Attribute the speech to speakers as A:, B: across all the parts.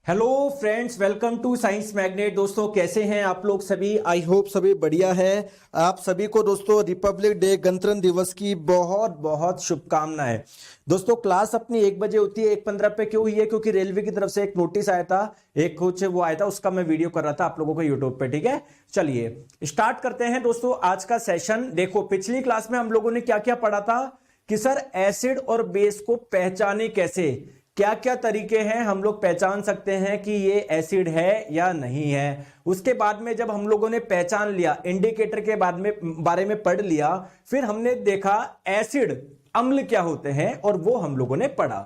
A: Hello friends, welcome to Science Magnet. दोस्तों कैसे हैं आप लोग सभी? आई होप सभी बढ़िया है। आप सभी को दोस्तों रिपब्लिक डे गणतंत्र दिवस की बहुत बहुत शुभकामनाएं। दोस्तों क्लास अपनी 1 बजे होती है। 1:15 पे क्यों हुई है? क्योंकि रेलवे की तरफ से एक नोटिस आया था, एक कुछ वो आया था, उसका मैं वीडियो कर रहा था आप लोगों को यूट्यूब पे। ठीक है, चलिए स्टार्ट करते हैं दोस्तों आज का सेशन। देखो पिछली क्लास में हम लोगों ने क्या क्या पढ़ा था कि सर एसिड और बेस को पहचाने कैसे, क्या क्या तरीके हैं हम लोग पहचान सकते हैं कि ये एसिड है या नहीं है। उसके बाद में जब हम लोगों ने पहचान लिया, इंडिकेटर के बारे में पढ़ लिया, फिर हमने देखा एसिड अम्ल क्या होते हैं और वो हम लोगों ने पढ़ा।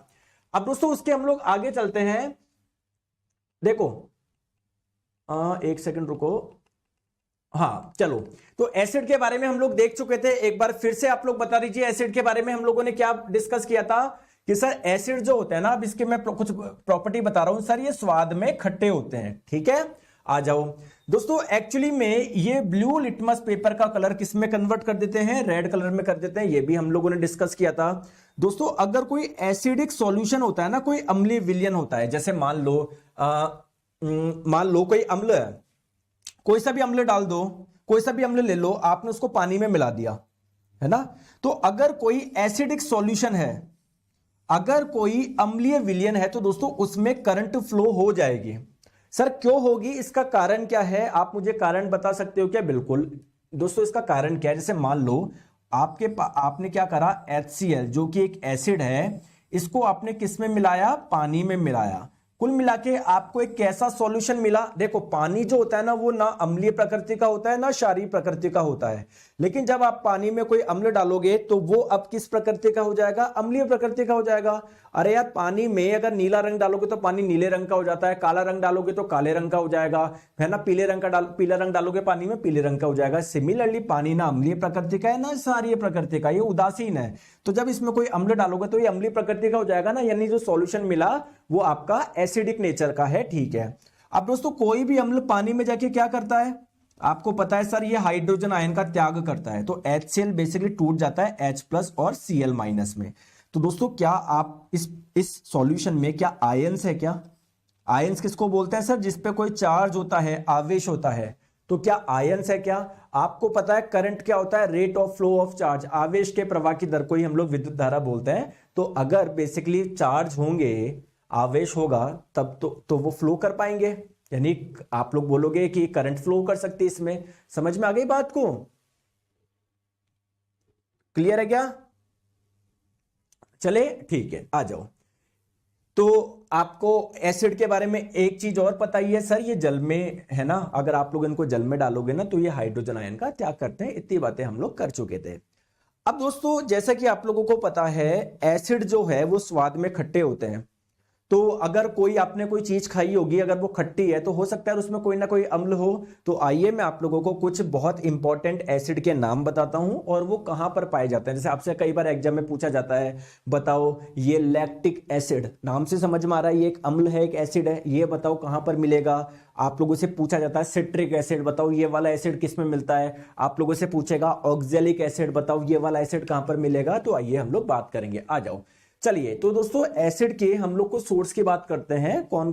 A: अब दोस्तों उसके हम लोग आगे चलते हैं। देखो 1 सेकंड रुको। हाँ चलो, तो एसिड के बारे में हम लोग देख चुके थे। एक बार फिर से आप लोग बता दीजिए एसिड के बारे में हम लोगों ने क्या डिस्कस किया था कि सर एसिड जो होता है ना, अब इसके मैं कुछ प्रॉपर्टी बता रहा हूं सर, ये स्वाद में खट्टे होते हैं। ठीक है, आ जाओ दोस्तों। एक्चुअली में ये ब्लू लिटमस पेपर का कलर किस में कन्वर्ट कर देते हैं? रेड कलर में कर देते हैं। ये भी हम लोगों ने डिस्कस किया था दोस्तों। अगर कोई एसिडिक सॉल्यूशन होता है ना, कोई अम्लीय विलयन होता है, जैसे मान लो कोई अम्ल है, कोई सा भी अम्ल डाल दो, कोई सा भी अम्ल ले लो, आपने उसको पानी में मिला दिया है ना, तो अगर कोई एसिडिक सॉल्यूशन है, अगर कोई अम्लीय विलयन है, तो दोस्तों उसमें करंट फ्लो हो जाएगी। सर क्यों होगी? इसका कारण क्या है? आप मुझे कारण बता सकते हो क्या? बिल्कुल दोस्तों, इसका कारण क्या है? जैसे मान लो आपने क्या करा, HCl जो कि एक एसिड है, इसको आपने किस में मिलाया? पानी में मिलाया। कुल मिला के आपको एक कैसा सॉल्यूशन मिला? देखो पानी जो होता है ना, वो ना अम्लीय प्रकृति का होता है ना क्षारीय प्रकृति का होता है। लेकिन जब आप पानी में कोई अम्ल डालोगे तो वो अब किस प्रकृति का हो जाएगा? अम्लीय प्रकृति का हो जाएगा। अरे यार, पानी में अगर नीला रंग डालोगे तो पानी नीले रंग का हो जाता है, काला रंग डालोगे तो काले रंग का हो जाएगा, है ना। पीला रंग डालोगे पानी में, पीले रंग का हो जाएगा। सिमिलरली पानी ना अम्लीय प्रकृति का है ना क्षारीय प्रकृति का, ये उदासीन है। तो जब इसमें कोई अम्ल डालोगे तो ये अम्लीय प्रकृति का हो जाएगा ना, यानी जो सॉल्यूशन मिला वो आपका एसिडिक नेचर का है। ठीक है, अब दोस्तों कोई भी अम्ल पानी में जाके क्या करता है? आपको पता है सर, ये हाइड्रोजन आयन का त्याग करता है। तो HCl बेसिकली टूट जाता है H+ और Cl- में। तो दोस्तों क्या आप इस सॉल्यूशन में क्या आयंस है? क्या आयंस किसको बोलते हैं सर? जिसपे कोई चार्ज होता है, आवेश होता है। तो क्या आयंस है? क्या आपको पता है करंट क्या होता है? Rate of flow of charge, आवेश के प्रवाह की दर को ही हम लोग विद्युत धारा बोलते हैं। तो अगर बेसिकली चार्ज होंगे, आवेश होगा, तब तो वो फ्लो कर पाएंगे, यानी आप लोग बोलोगे कि करंट फ्लो कर सकती है इसमें। समझ में आ गई बात को? क्लियर है क्या? चले ठीक है, आ जाओ। तो आपको एसिड के बारे में एक चीज और पता ही है सर, ये जल में है ना, अगर आप लोग इनको जल में डालोगे ना तो ये हाइड्रोजन आयन का त्याग करते हैं। इतनी बातें हम लोग कर चुके थे। अब दोस्तों जैसा कि आप लोगों को पता है, एसिड जो है वो स्वाद में खट्टे होते हैं। तो अगर आपने कोई चीज खाई होगी, अगर वो खट्टी है, तो हो सकता है उसमें कोई ना कोई अम्ल हो। तो आइए मैं आप लोगों को कुछ बहुत इंपॉर्टेंट एसिड के नाम बताता हूं और वो कहां पर पाए जाते हैं। जैसे आपसे कई बार एग्जाम में पूछा जाता है, बताओ ये लैक्टिक एसिड, नाम से समझ में आ रहा है ये एक अम्ल है, एक एसिड है, ये बताओ कहां पर मिलेगा। आप लोगों से पूछा जाता है सिट्रिक एसिड, बताओ ये वाला एसिड किस में मिलता है। आप लोगों से पूछेगा ऑक्जेलिक एसिड, बताओ ये वाला एसिड कहां पर मिलेगा। तो आइए हम लोग बात करेंगे, आ जाओ। चलिए तो दोस्तों एसिड के हम लोग को सोर्स की बात करते हैं, कौन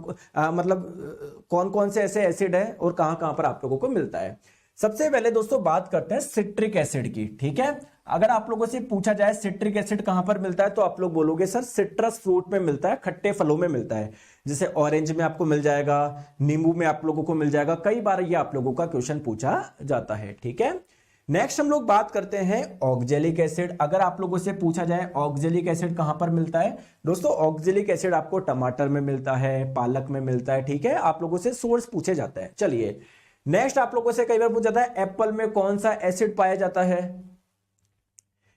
A: कौन से ऐसे एसिड है और कहां कहां पर आप लोगों को मिलता है। सबसे पहले दोस्तों बात करते हैं सिट्रिक एसिड की। ठीक है, अगर आप लोगों से पूछा जाए सिट्रिक एसिड कहां पर मिलता है, तो आप लोग बोलोगे सर सिट्रस फ्रूट में मिलता है, खट्टे फलों में मिलता है। जैसे ऑरेंज में आपको मिल जाएगा, नींबू में आप लोगों को मिल जाएगा। कई बार ये आप लोगों का क्वेश्चन पूछा जाता है। ठीक है, नेक्स्ट हम लोग बात करते हैं ऑक्जेलिक एसिड। अगर आप लोगों से पूछा जाए ऑक्जेलिक एसिड कहां पर मिलता है, दोस्तों ऑक्जेलिक एसिड आपको टमाटर में मिलता है, पालक में मिलता है। ठीक है, आप लोगों से सोर्स पूछे जाते हैं। चलिए नेक्स्ट आप लोगों से कई बार पूछा जाता है एप्पल में कौन सा एसिड पाया जाता है,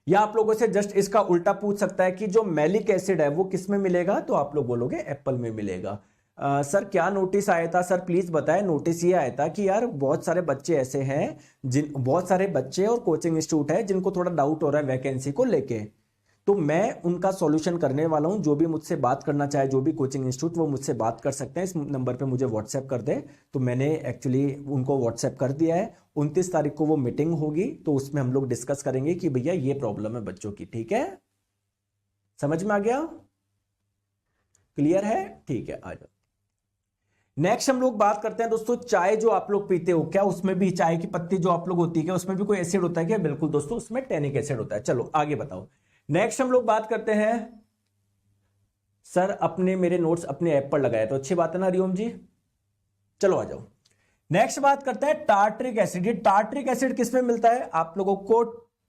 A: या आप लोगों से जस्ट इसका उल्टा पूछ सकता है कि जो मैलिक एसिड है वो किस में मिलेगा, तो आप लोग बोलोगे एप्पल में मिलेगा। सर क्या नोटिस आया था? सर प्लीज बताएं। नोटिस ये आया था कि यार बहुत सारे बच्चे ऐसे हैं, बहुत सारे बच्चे और कोचिंग इंस्टीट्यूट है जिनको थोड़ा डाउट हो रहा है वैकेंसी को लेके, तो मैं उनका सॉल्यूशन करने वाला हूं। जो भी मुझसे बात करना चाहे, जो भी कोचिंग इंस्टीट्यूट, वो मुझसे बात कर सकते हैं। इस नंबर पे मुझे व्हाट्सएप कर दे। तो मैंने एक्चुअली उनको व्हाट्सएप कर दिया है। 29 तारीख को वो मीटिंग होगी, तो उसमें हम लोग डिस्कस करेंगे कि भैया ये प्रॉब्लम है बच्चों की। ठीक है, समझ में आ गया? क्लियर है? ठीक है, आ जाओ। नेक्स्ट हम लोग बात करते हैं दोस्तों, चाय जो आप लोग पीते हो, क्या उसमें भी चाय की पत्ती जो आप लोग होती है, क्या उसमें भी कोई एसिड होता है क्या? बिल्कुल दोस्तों, उसमें टैनिक एसिड होता है। चलो आगे बताओ। नेक्स्ट हम लोग बात करते हैं, सर अपने मेरे नोट्स अपने ऐप पर लगाया, तो अच्छी बात है ना हरिओम जी। चलो आ जाओ, नेक्स्ट बात करते हैं टार्ट्रिक एसिड। ये टार्ट्रिक एसिड किस में मिलता है आप लोगों को?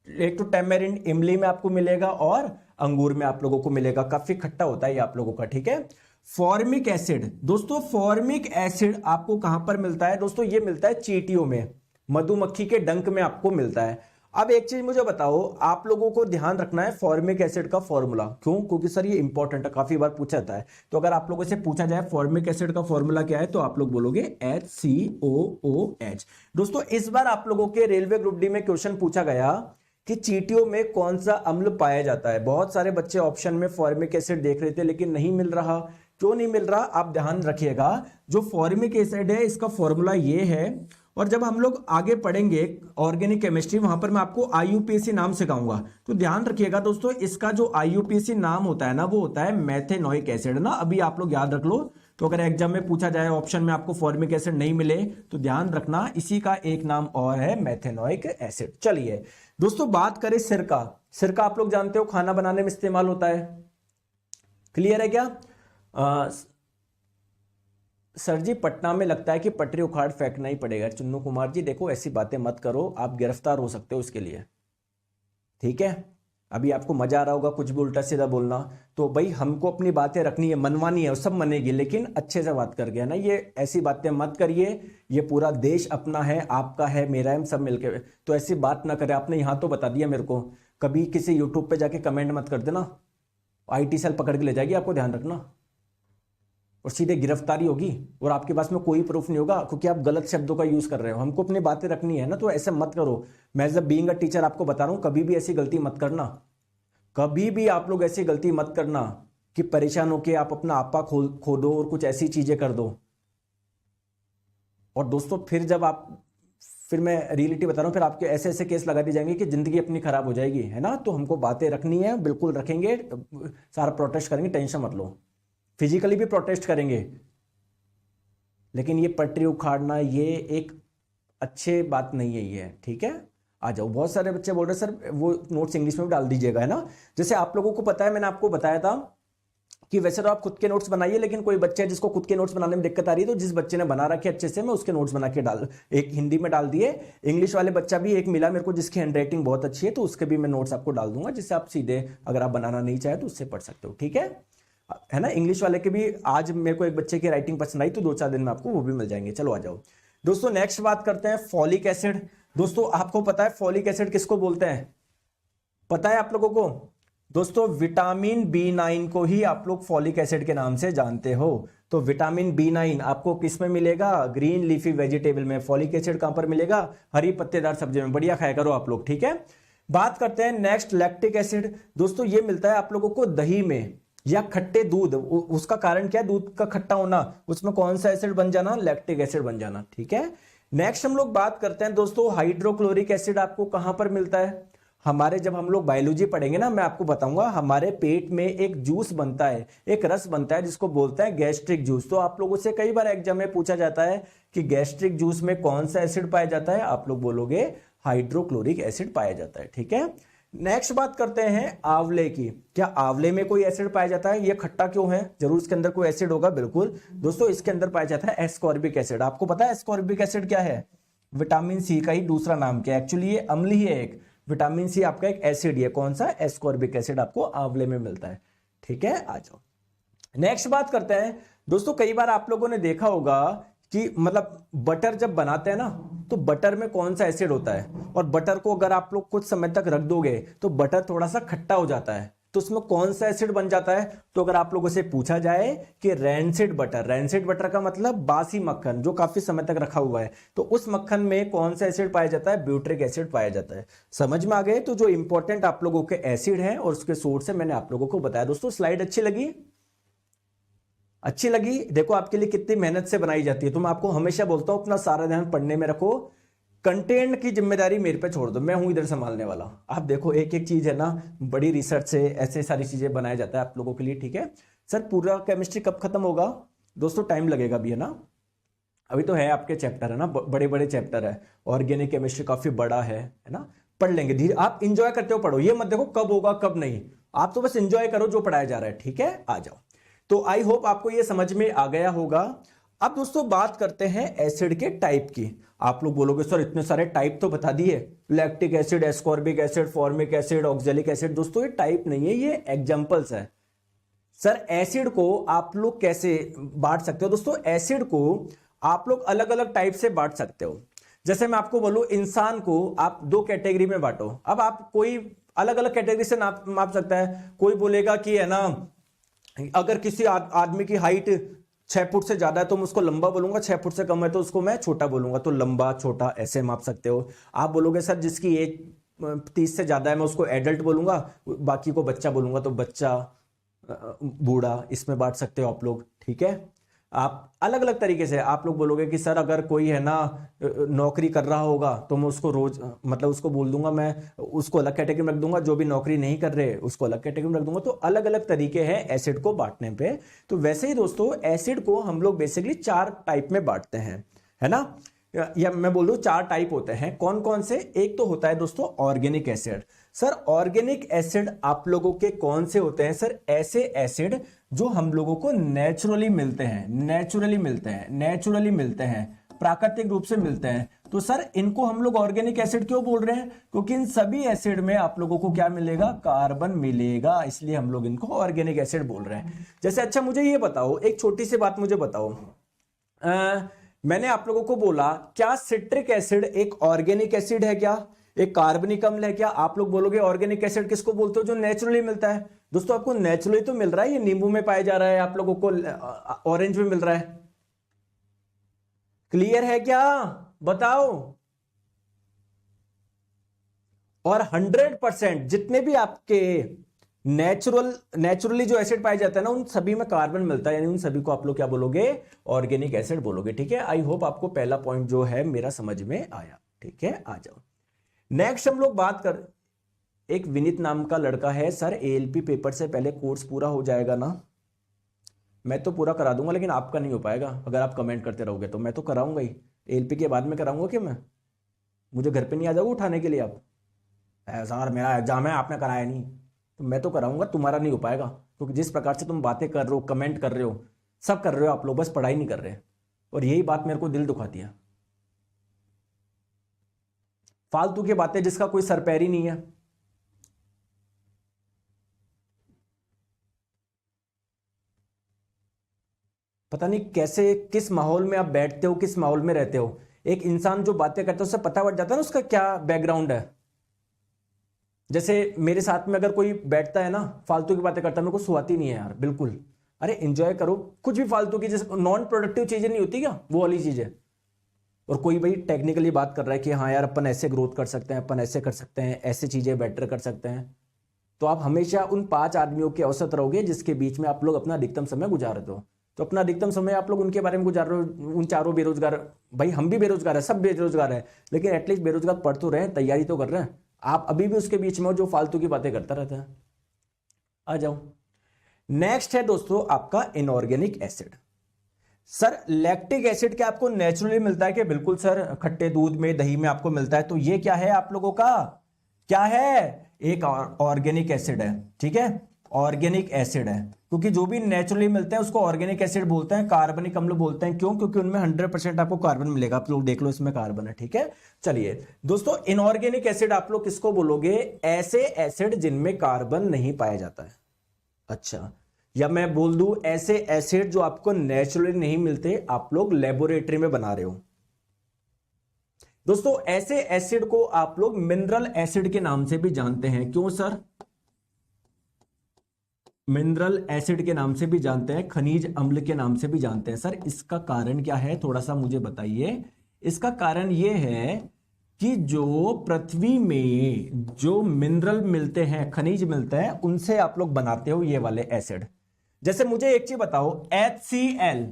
A: एक तो टैमेरिंड, इमली में आपको मिलेगा और अंगूर में आप लोगों को मिलेगा, काफी खट्टा होता है ये आप लोगों का, ठीक है। फॉर्मिक एसिड दोस्तों, फॉर्मिक एसिड आपको कहां पर मिलता है दोस्तों? ये मिलता है चींटियों में, मधुमक्खी के डंक में आपको मिलता है। अब एक चीज मुझे बताओ, आप लोगों को ध्यान रखना है फॉर्मिक एसिड का फॉर्मूला। क्यों? क्योंकि सर ये इंपॉर्टेंट है, काफी बार पूछा जाता है। तो अगर आप लोगों से पूछा जाए फॉर्मिक एसिड का फॉर्मूला क्या है, तो आप लोग बोलोगे HCOOH। दोस्तों इस बार आप लोगों के रेलवे ग्रुप डी में क्वेश्चन पूछा गया कि चींटियों में कौन सा अम्ल पाया जाता है। बहुत सारे बच्चे ऑप्शन में फॉर्मिक एसिड देख रहे थे लेकिन नहीं मिल रहा। क्यों नहीं मिल रहा? आप ध्यान रखिएगा, जो फॉर्मिक एसिड है इसका फॉर्मूला ये है, और जब हम लोग आगे पढ़ेंगे ऑर्गेनिक केमिस्ट्री, वहां पर मैं आपको IUPAC नाम सिखाऊंगा। तो ध्यान रखिएगा दोस्तों, इसका जो IUPAC नाम होता है ना, वो होता है मेथेनोइक एसिड ना। अभी आप लोग याद रख लो, तो अगर एग्जाम में पूछा जाए ऑप्शन में आपको फॉर्मिक एसिड नहीं मिले, तो ध्यान रखना इसी का एक नाम और है मेथेनोइक एसिड। चलिए दोस्तों बात करें सिरका। सिरका आप लोग जानते हो खाना बनाने में इस्तेमाल होता है, क्लियर है क्या? सर जी पटना में लगता है कि पटरी उखाड़ फेंकना ही पड़ेगा। चुन्नू कुमार जी देखो ऐसी बातें मत करो, आप गिरफ्तार हो सकते हो इसके लिए, ठीक है। अभी आपको मजा आ रहा होगा कुछ भी उल्टा सीधा बोलना, तो भाई हमको अपनी बातें रखनी है, मनवानी है, सब मनेगी, लेकिन अच्छे से बात कर गया ना। ये ऐसी बातें मत करिए, ये पूरा देश अपना है, आपका है, मेरा है, सब मिलके, तो ऐसी बात ना करें। आपने यहाँ तो बता दिया मेरे को, कभी किसी यूट्यूब पे जाके कमेंट मत कर देना, IT सेल पकड़ के ले जाएगी आपको, ध्यान रखना, और सीधे गिरफ्तारी होगी, और आपके पास में कोई प्रूफ नहीं होगा क्योंकि आप गलत शब्दों का यूज कर रहे हो। हमको अपनी बातें रखनी है ना, तो ऐसे मत करो। मैं as a being a teacher आपको बता रहा हूं, कभी भी ऐसी गलती मत करना, कभी भी आप लोग ऐसी गलती मत करना कि परेशान होके आप अपना आपा खो दो और कुछ ऐसी चीजें कर दो। और दोस्तों फिर मैं रियलिटी बता रहा हूं, फिर आपके ऐसे ऐसे केस लगा दिए जाएंगे कि जिंदगी अपनी खराब हो जाएगी, है ना। तो हमको बातें रखनी है, बिल्कुल रखेंगे, सारा प्रोटेस्ट करेंगे, टेंशन मत लो, फिजिकली भी प्रोटेस्ट करेंगे। लेकिन ये पटरी उखाड़ना ये एक अच्छे बात नहीं है ये, ठीक है। आ जाओ, बहुत सारे बच्चे बोल रहे सर वो नोट्स इंग्लिश में भी डाल दीजिएगा, है ना। जैसे आप लोगों को पता है, मैंने आपको बताया था कि वैसे तो आप खुद के नोट्स बनाइए, लेकिन कोई बच्चे जिसको खुद के नोट्स बनाने में दिक्कत आ रही है, तो जिस बच्चे ने बना रखे अच्छे से, मैं उसके नोट्स बना के एक हिंदी में डाल दिए। इंग्लिश वाले बच्चा भी एक मिला मेरे को जिसकी हैंडराइटिंग बहुत अच्छी है, तो उसके भी मैं नोट्स आपको डाल दूंगा, जिससे आप सीधे अगर आप बनाना नहीं चाहे तो उससे पढ़ सकते हो, ठीक है ना। इंग्लिश वाले के भी आज मेरे को एक बच्चे की राइटिंग पसंद आई, तो 2-4 दिन में आपको वो भी मिल जाएंगे। चलो आ जाओ दोस्तों, नेक्स्ट बात करते हैं फॉलिक एसिड। दोस्तों आपको पता है फॉलिक एसिड किसको बोलते हैं? पता है आप लोगों को? दोस्तों विटामिन B9 को ही आप लोग फॉलिक एसिड के नाम से जानते हो। तो विटामिन B9 आपको किस में मिलेगा? ग्रीन लीफी वेजिटेबल में। फॉलिक एसिड कहां पर मिलेगा? हरी पत्तेदार सब्जी में। बढ़िया खाया करो आप लोग, ठीक है। बात करते हैं नेक्स्ट लैक्टिक एसिड। दोस्तों ये मिलता है आप लोगों को दही में या खट्टे दूध। उसका कारण क्या है? दूध का खट्टा होना, उसमें कौन सा एसिड बन जाना? लैक्टिक एसिड बन जाना, ठीक है। नेक्स्ट हम लोग बात करते हैं दोस्तों हाइड्रोक्लोरिक एसिड आपको कहां पर मिलता है? हमारे जब हम लोग बायोलॉजी पढ़ेंगे ना, मैं आपको बताऊंगा, हमारे पेट में एक जूस बनता है, एक रस बनता है जिसको बोलते हैं गैस्ट्रिक जूस। तो आप लोगों से कई बार एग्जाम में पूछा जाता है कि गैस्ट्रिक जूस में कौन सा एसिड पाया जाता है? आप लोग बोलोगे हाइड्रोक्लोरिक एसिड पाया जाता है, ठीक है। नेक्स्ट बात करते हैं आंवले की। क्या आंवले में कोई एसिड पाया जाता है? ये खट्टा क्यों है? जरूर इसके अंदर कोई एसिड होगा, बिल्कुल दोस्तों इसके अंदर पाया जाता है एस्कॉर्बिक एसिड। आपको पता है एस्कॉर्बिक एसिड क्या है? विटामिन सी का ही दूसरा नाम क्या है? एक्चुअली ये अम्ल ही है एक, विटामिन सी आपका एक एसिड है। कौन सा? एस्कॉर्बिक एसिड आपको आंवले में मिलता है, ठीक है। आ जाओ नेक्स्ट बात करते हैं दोस्तों, कई बार आप लोगों ने देखा होगा कि मतलब बटर जब बनाते हैं ना, तो बटर में कौन सा एसिड होता है? और बटर को अगर आप लोग कुछ समय तक रख दोगे तो बटर थोड़ा सा खट्टा हो जाता है, तो उसमें कौन सा एसिड बन जाता है? तो अगर आप लोगों से पूछा जाए कि रैंसिड बटर, रैंसिड बटर का मतलब बासी मक्खन जो काफी समय तक रखा हुआ है, तो उस मक्खन में कौन सा एसिड पाया जाता है? ब्यूट्रिक एसिड पाया जाता है। समझ में आ गए? तो जो इंपॉर्टेंट आप लोगों के एसिड हैं और उसके सोर्स है मैंने आप लोगों को बताया। दोस्तों स्लाइड अच्छी लगी? अच्छी लगी? देखो आपके लिए कितनी मेहनत से बनाई जाती है। तो मैं आपको हमेशा बोलता हूं अपना सारा ध्यान पढ़ने में रखो, कंटेंट की जिम्मेदारी मेरे पे छोड़ दो, मैं हूं इधर संभालने वाला। आप देखो एक एक चीज है ना, बड़ी रिसर्च से ऐसे सारी चीजें बनाया जाता है आप लोगों के लिए, ठीक है। सर पूरा केमिस्ट्री कब खत्म होगा? दोस्तों टाइम लगेगा भी, है ना, अभी तो है आपके चैप्टर है ना, बड़े बड़े चैप्टर है, ऑर्गेनिक केमिस्ट्री काफी बड़ा है ना, पढ़ लेंगे धीरे, आप इंजॉय करते हो पढ़ो, ये मत देखो कब होगा कब नहीं, आप तो बस इंजॉय करो जो पढ़ाया जा रहा है, ठीक है। आ जाओ, तो आई होप आपको ये समझ में आ गया होगा। अब दोस्तों बात करते हैं एसिड के टाइप की। आप लोग बोलोगे सर इतने सारे टाइप तो बता दिए, lactic acid, ascorbic acid, formic acid, oxalic acid. दोस्तों ये टाइप नहीं है, ये एग्जांपल्स है। सर एसिड को आप लोग कैसे बांट सकते हो? दोस्तों एसिड को आप लोग अलग अलग टाइप से बांट सकते हो। जैसे मैं आपको बोलूं इंसान को आप दो कैटेगरी में बांटो, अब आप कोई अलग अलग कैटेगरी से माप सकता है। कोई बोलेगा कि है ना, अगर किसी आदमी की हाइट 6 फुट से ज्यादा है तो मैं उसको लंबा बोलूंगा, 6 फुट से कम है तो उसको मैं छोटा बोलूंगा, तो लंबा छोटा ऐसे माप सकते हो। आप बोलोगे सर जिसकी एज 30 से ज्यादा है मैं उसको एडल्ट बोलूंगा, बाकी को बच्चा बोलूंगा, तो बच्चा, बूढ़ा, इसमें बांट सकते हो आप लोग, ठीक है। आप अलग अलग तरीके से आप लोग बोलोगे कि सर अगर कोई है ना नौकरी कर रहा होगा तो मैं उसको रोज मतलब उसको बोल दूंगा, मैं उसको अलग कैटेगरी में रख दूंगा, जो भी नौकरी नहीं कर रहे उसको अलग कैटेगरी में रख दूंगा। तो अलग अलग तरीके हैं एसिड को बांटने पे। तो वैसे ही दोस्तों एसिड को हम लोग बेसिकली 4 टाइप में बांटते हैं, है ना, या मैं बोल दूं 4 टाइप होते हैं। कौन कौन से? एक तो होता है दोस्तों organic acid. Sir organic acid आप लोगों के कौन से होते हैं? सर ऐसे एसिड जो हम लोगों को नेचुरली मिलते हैं, नेचुरली मिलते हैं, प्राकृतिक रूप से मिलते हैं। तो सर इनको हम लोग ऑर्गेनिक एसिड क्यों बोल रहे हैं? क्योंकि इन सभी एसिड में आप लोगों को क्या मिलेगा? कार्बन मिलेगा, इसलिए हम लोग इनको ऑर्गेनिक एसिड बोल रहे हैं। जैसे अच्छा मुझे ये बताओ, एक छोटी सी बात मुझे बताओ, मैंने आप लोगों को बोला क्या सिट्रिक एसिड एक ऑर्गेनिक एसिड है क्या, एक कार्बनिक अम्ल है क्या? आप लोग बोलोगे ऑर्गेनिक एसिड किसको बोलते हो? जो नेचुरली मिलता है। दोस्तों आपको नेचुरली तो मिल रहा है, ये नींबू में पाया जा रहा है, आप लोगों को ऑरेंज में मिल रहा है। क्लियर है क्या? बताओ। और 100% जितने भी आपके नेचुरली जो एसिड पाए जाते हैं ना, उन सभी में कार्बन मिलता है, यानी उन सभी को आप लोग क्या बोलोगे? ऑर्गेनिक एसिड बोलोगे, ठीक है। आई होप आपको पहला पॉइंट जो है मेरा समझ में आया, ठीक है। आ जाओ, नेक्स्ट हम लोग बात कर, एक विनीत नाम का लड़का है, सर एएलपी पेपर से पहले कोर्स पूरा हो जाएगा ना? मैं तो पूरा करा दूंगा, लेकिन आपका नहीं हो पाएगा अगर आप कमेंट करते रहोगे तो। मैं तो कराऊंगा ही, एएलपी के बाद में कराऊंगा कि मैं, मुझे घर पे नहीं आ जाओगे उठाने के लिए आप? सर मेरा एग्जाम है, आपने कराया नहीं, तो मैं तो कराऊंगा, तुम्हारा नहीं हो पाएगा। क्योंकि जिस प्रकार से तुम बातें कर रहे हो, कमेंट कर रहे हो, सब कर रहे हो आप लोग, बस पढ़ाई नहीं कर रहे। और यही बात मेरे को दिल दुखाती है, फालतू की बातें जिसका कोई सर पैर ही नहीं है। पता नहीं कैसे, किस माहौल में आप बैठते हो, किस माहौल में रहते हो। एक इंसान जो बातें करता है उससे पता पड़ जाता है ना उसका क्या बैकग्राउंड है। जैसे मेरे साथ में अगर कोई बैठता है ना फालतू की बातें करता है, मेरे को सुहाती नहीं है यार बिल्कुल। अरे एंजॉय करो, कुछ भी फालतू की जैसे नॉन प्रोडक्टिव चीजें नहीं होती क्या, वो वाली चीजें। और कोई भाई टेक्निकली बात कर रहा है कि हाँ यार अपन ऐसे ग्रोथ कर सकते हैं, अपन ऐसे कर सकते हैं, ऐसे चीजें बेटर कर सकते हैं, तो आप हमेशा उन 5 आदमियों के औसत रहोगे जिसके बीच में आप लोग अपना अधिकतम समय गुजार रहे हो। तो अपना अधिकतम समय आप लोग उनके बारे में गुजार रहे हो, उन चारों बेरोजगार। भाई हम भी बेरोजगार है, सब बेरोजगार है, लेकिन एटलीस्ट बेरोजगार पढ़ तो रहे हैं, तैयारी तो कर रहे हैं। आप अभी भी उसके बीच में हो जो फालतू की बातें करता रहता है। आ जाओ, नेक्स्ट है दोस्तों आपका inorganic acid. Sir lactic acid क्या आपको नेचुरली मिलता है? कि बिल्कुल सर, खट्टे दूध में, दही में आपको मिलता है। तो ये क्या है आप लोगों का? क्या है? एक ऑर्गेनिक एसिड है, ठीक है, ऑर्गेनिक एसिड है। क्योंकि जो भी नेचुरली मिलते हैं उसको ऑर्गेनिक एसिड बोलते हैं, कार्बनिक अम्ल बोलते हैं। क्यों? क्योंकि उनमें 100% आपको कार्बन मिलेगा। आप लोग देख लो इसमें कार्बन है, ठीक है। चलिए दोस्तों, इनऑर्गेनिक एसिड आप लोग किसको बोलोगे? ऐसे एसिड जिनमें कार्बन नहीं पाया जाता है। अच्छा, या मैं बोल दूं ऐसे एसिड जो आपको नेचुरली नहीं मिलते, आप लोग लेबोरेटरी में बना रहे हो। दोस्तों ऐसे एसिड को आप लोग मिनरल एसिड के नाम से भी जानते हैं। क्यों सर? मिनरल एसिड के नाम से भी जानते हैं, खनिज अम्ल के नाम से भी जानते हैं। सर इसका कारण क्या है, थोड़ा सा मुझे बताइए। इसका कारण यह है कि जो पृथ्वी में जो मिनरल मिलते हैं, खनिज मिलते हैं, उनसे आप लोग बनाते हो ये वाले एसिड। जैसे मुझे एक चीज बताओ, HCl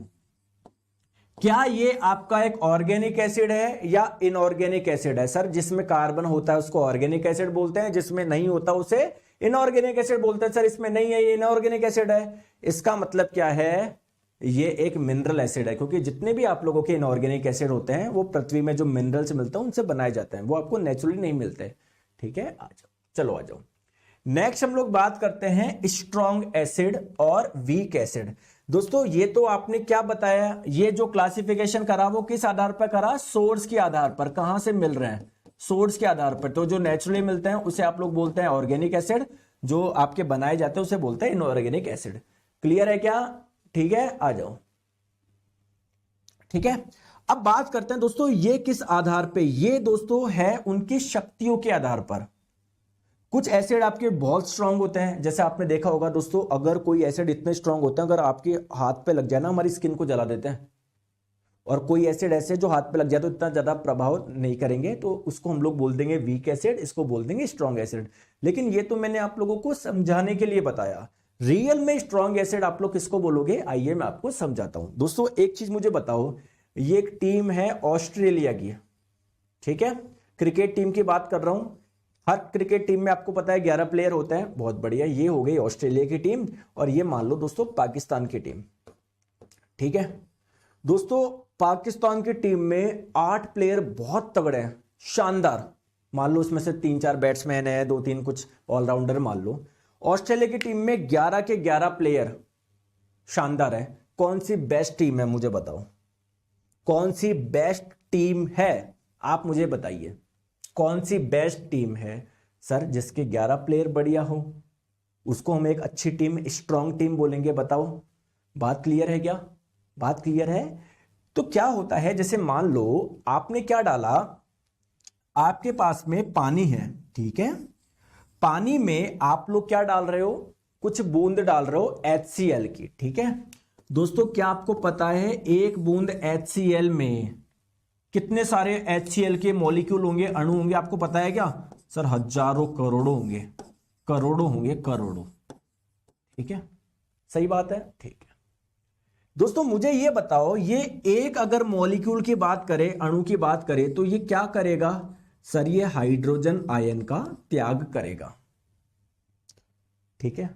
A: क्या ये आपका एक ऑर्गेनिक एसिड है या इनऑर्गेनिक एसिड है? सर जिसमें कार्बन होता है उसको ऑर्गेनिक एसिड बोलते हैं, जिसमें नहीं होता उसे इनऑर्गेनिक एसिड बोलते हैं। सर इसमें नहीं है, ये इनऑर्गेनिक एसिड है। इसका मतलब क्या है? ये एक मिनरल एसिड है, क्योंकि जितने भी आप लोगों के इनऑर्गेनिक एसिड होते हैं वो पृथ्वी में जो मिनरल से मिलते हैं उनसे बनाए जाते हैं, वो आपको नेचुरली नहीं मिलते। ठीक है, आ जाओ, चलो आ जाओ। नेक्स्ट हम लोग बात करते हैं स्ट्रॉन्ग एसिड और वीक एसिड। दोस्तों ये तो आपने क्या बताया, ये जो क्लासिफिकेशन करा वो किस आधार पर करा, सोर्स के आधार पर, कहां से मिल रहे हैं, सोर्स के आधार पर। तो जो नेचुरली मिलते हैं उसे आप लोग बोलते हैं ऑर्गेनिक एसिड, जो आपके बनाए जाते हैं उसे बोलते हैं इनऑर्गेनिक एसिड। क्लियर है क्या? ठीक है, आ जाओ। ठीक है, अब बात करते हैं दोस्तों ये किस आधार पे, ये दोस्तों है उनकी शक्तियों के आधार पर। कुछ एसिड आपके बहुत स्ट्रांग होते हैं, जैसे आपने देखा होगा दोस्तों, अगर कोई एसिड इतने स्ट्रांग होते हैं अगर आपके हाथ पे लग जाए ना हमारी स्किन को जला देते हैं, और कोई एसिड ऐसे जो हाथ पे लग जाए तो इतना ज्यादा प्रभाव नहीं करेंगे, तो उसको हम लोग बोल देंगे वीक एसिड, इसको बोल देंगे स्ट्रांग एसिड। लेकिन ये तो मैंने आप लोगों को समझाने के लिए बताया, रियल में स्ट्रांग एसिड आप लोग किसको बोलोगे, आइए मैं आपको समझाता हूं। दोस्तों एक चीज मुझे बताओ, ये एक टीम है ऑस्ट्रेलिया की, ठीक है, क्रिकेट टीम की बात कर रहा हूं। हर क्रिकेट टीम में आपको पता है 11 प्लेयर होते हैं, बहुत बढ़िया, ये हो गई ऑस्ट्रेलिया की टीम। और ये मान लो दोस्तों पाकिस्तान की टीम। ठीक है दोस्तों, पाकिस्तान की टीम में 8 प्लेयर बहुत तगड़े हैं, शानदार, मान लो उसमें से 3-4 बैट्समैन है, 2-3 कुछ ऑलराउंडर मान लो। ऑस्ट्रेलिया की टीम में 11 के 11 प्लेयर शानदार है। कौन सी बेस्ट टीम है मुझे बताओ, कौन सी बेस्ट टीम है, आप मुझे बताइए कौन सी बेस्ट टीम है। सर जिसके 11 प्लेयर बढ़िया हो उसको हम एक अच्छी टीम, स्ट्रांग टीम बोलेंगे। बताओ, बात क्लियर है क्या? बात क्लियर है? तो क्या होता है, जैसे मान लो आपने क्या डाला, आपके पास में पानी है, ठीक है, पानी में आप लोग क्या डाल रहे हो, कुछ बूंद डाल रहे हो HCl की। ठीक है दोस्तों, क्या आपको पता है एक बूंद HCl में कितने सारे HCl के मॉलिक्यूल होंगे, अणु होंगे, आपको पता है क्या? सर हजारों करोड़ों होंगे, करोड़ों होंगे, करोड़ों। ठीक है, सही बात है, ठीक है। दोस्तों मुझे ये बताओ, ये एक अगर मॉलिक्यूल की बात करें, अणु की बात करें, तो ये क्या करेगा? सर ये हाइड्रोजन आयन का त्याग करेगा। ठीक है,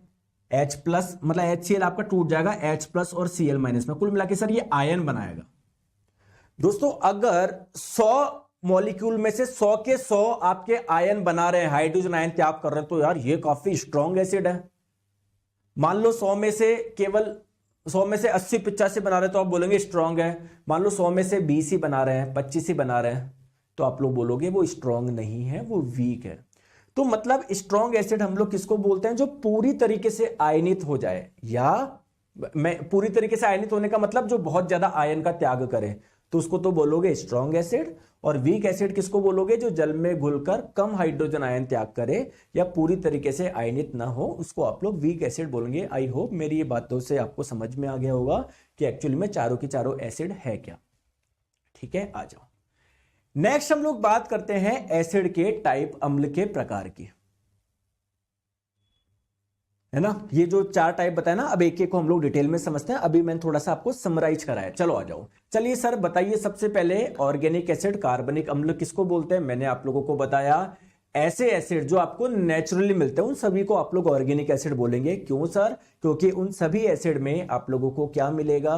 A: H प्लस मतलब HCl आपका टूट जाएगा H प्लस और Cl माइनस में, कुल मिला के सर ये आयन बनाएगा। दोस्तों अगर 100 मॉलिक्यूल में से 100 के 100 आपके आयन बना रहे हैं, हाइड्रोजन आयन त्याग कर रहे हैं, तो यार ये काफी स्ट्रॉन्ग एसिड है। मान लो 100 में से केवल 100 में से 80-85 बना रहे हैं तो आप बोलेंगे स्ट्रॉन्ग है। मान लो 100 में से 20 ही बना रहे हैं, 25 ही बना रहे हैं, तो आप लोग बोलोगे वो स्ट्रॉन्ग नहीं है, वो वीक है। तो मतलब स्ट्रॉन्ग एसिड हम लोग किसको बोलते हैं? जो पूरी तरीके से आयनित हो जाए, या मैं पूरी तरीके से आयनित होने का मतलब जो बहुत ज्यादा आयन का त्याग करे, तो उसको तो बोलोगे स्ट्रॉन्ग एसिड। और वीक एसिड किसको बोलोगे? जो जल में घुलकर कम हाइड्रोजन आयन त्याग करे या पूरी तरीके से आयनित ना हो, उसको आप लोग वीक एसिड बोलेंगे। आई होप मेरी ये बातों से आपको समझ में आ गया होगा कि एक्चुअली में चारों की चारों एसिड है क्या। ठीक है, आ जाओ। नेक्स्ट हम लोग बात करते हैं एसिड के टाइप, अम्ल के प्रकार की, है ना। ये जो 4 टाइप बताया ना, अब एक एक को हम लोग डिटेल में समझते हैं। अभी मैंने थोड़ा सा आपको समराइज कराया, चलो आ जाओ। चलिए सर बताइए, सबसे पहले ऑर्गेनिक एसिड, कार्बनिक अम्ल किसको बोलते हैं? मैंने आप लोगों को बताया ऐसे एसिड जो आपको नेचुरली मिलते हैं उन सभी को आप लोग ऑर्गेनिक एसिड बोलेंगे। क्यों सर? क्योंकि उन सभी एसिड में आप लोगों को क्या मिलेगा,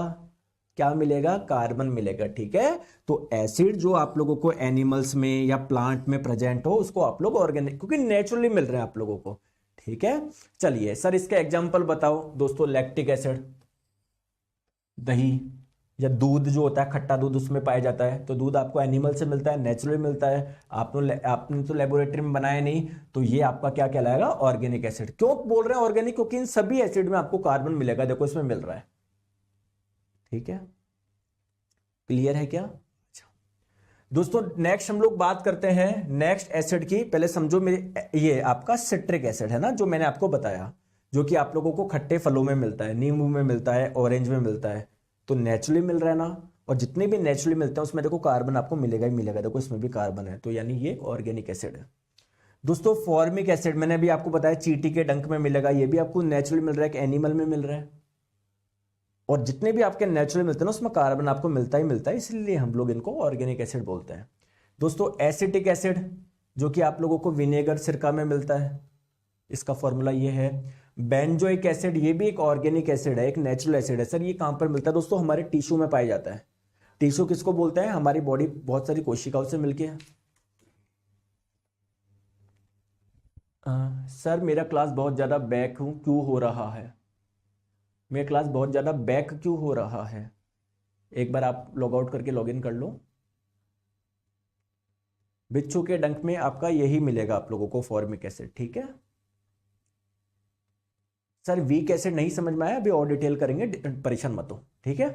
A: क्या मिलेगा? कार्बन मिलेगा। ठीक है, तो एसिड जो आप लोगों को एनिमल्स में या प्लांट में प्रेजेंट हो उसको आप लोग ऑर्गेनिक, क्योंकि नेचुरली मिल रहे हैं आप लोगों को। ठीक है, चलिए सर इसके एग्जांपल बताओ। दोस्तों लैक्टिक एसिड, दही या दूध जो होता है, खट्टा दूध उसमें पाया जाता है, तो दूध आपको एनिमल से मिलता है, नेचुरली मिलता है, आपने तो लेबोरेटरी में बनाया नहीं, तो ये आपका क्या कहलाएगा? Organic acid. क्यों बोल रहे हैं ऑर्गेनिक? क्योंकि इन सभी एसिड में आपको कार्बन मिलेगा, देखो इसमें मिल रहा है। ठीक है, क्लियर है क्या? दोस्तों नेक्स्ट हम लोग बात करते हैं नेक्स्ट एसिड की। पहले समझो मेरे, ये आपका सिट्रिक एसिड है ना, जो मैंने आपको बताया, जो कि आप लोगों को खट्टे फलों में मिलता है, नींबू में मिलता है, ऑरेंज में मिलता है, तो नेचुरली मिल रहा है ना। और जितने भी नेचुरली मिलते हैं उसमें देखो कार्बन आपको मिलेगा ही मिलेगा, देखो इसमें भी कार्बन है, तो यानी ये ऑर्गेनिक एसिड है। दोस्तों फॉर्मिक एसिड मैंने भी आपको बताया, चींटी के डंक में मिलेगा, ये भी आपको नेचुरली मिल रहा है, एक एनिमल में मिल रहा है। और जितने भी आपके नेचुरल मिलते हैं ना उसमें कार्बन आपको मिलता ही मिलता है, इसलिए हम लोग इनको ऑर्गेनिक एसिड बोलते हैं। दोस्तों एसिटिक एसिड जो कि आप लोगों को विनेगर, सिरका में मिलता है, इसका फॉर्मूला ये है बेंजोइक एसिड ये भी एक ऑर्गेनिक एसिड है, एक नेचुरल एसिड है। सर ये कहां पर मिलता है दोस्तों? हमारे टिश्यू में पाया जाता है। टिश्यू किसको बोलते हैं? हमारी बॉडी बहुत सारी कोशिकाओं से मिलके है। सर मेरा क्लास बहुत ज्यादा बैक क्यों हो रहा है? मेरा क्लास बहुत ज्यादा बैक क्यों हो रहा है? एक बार आप लॉग आउट करके लॉग इन कर लो। बिच्छू के डंक में आपका यही मिलेगा आप लोगों को, फॉर्मिक एसिड। ठीक है सर, वीक एसिड नहीं समझ में आया, अभी और डिटेल करेंगे, परेशान मत हो। ठीक है,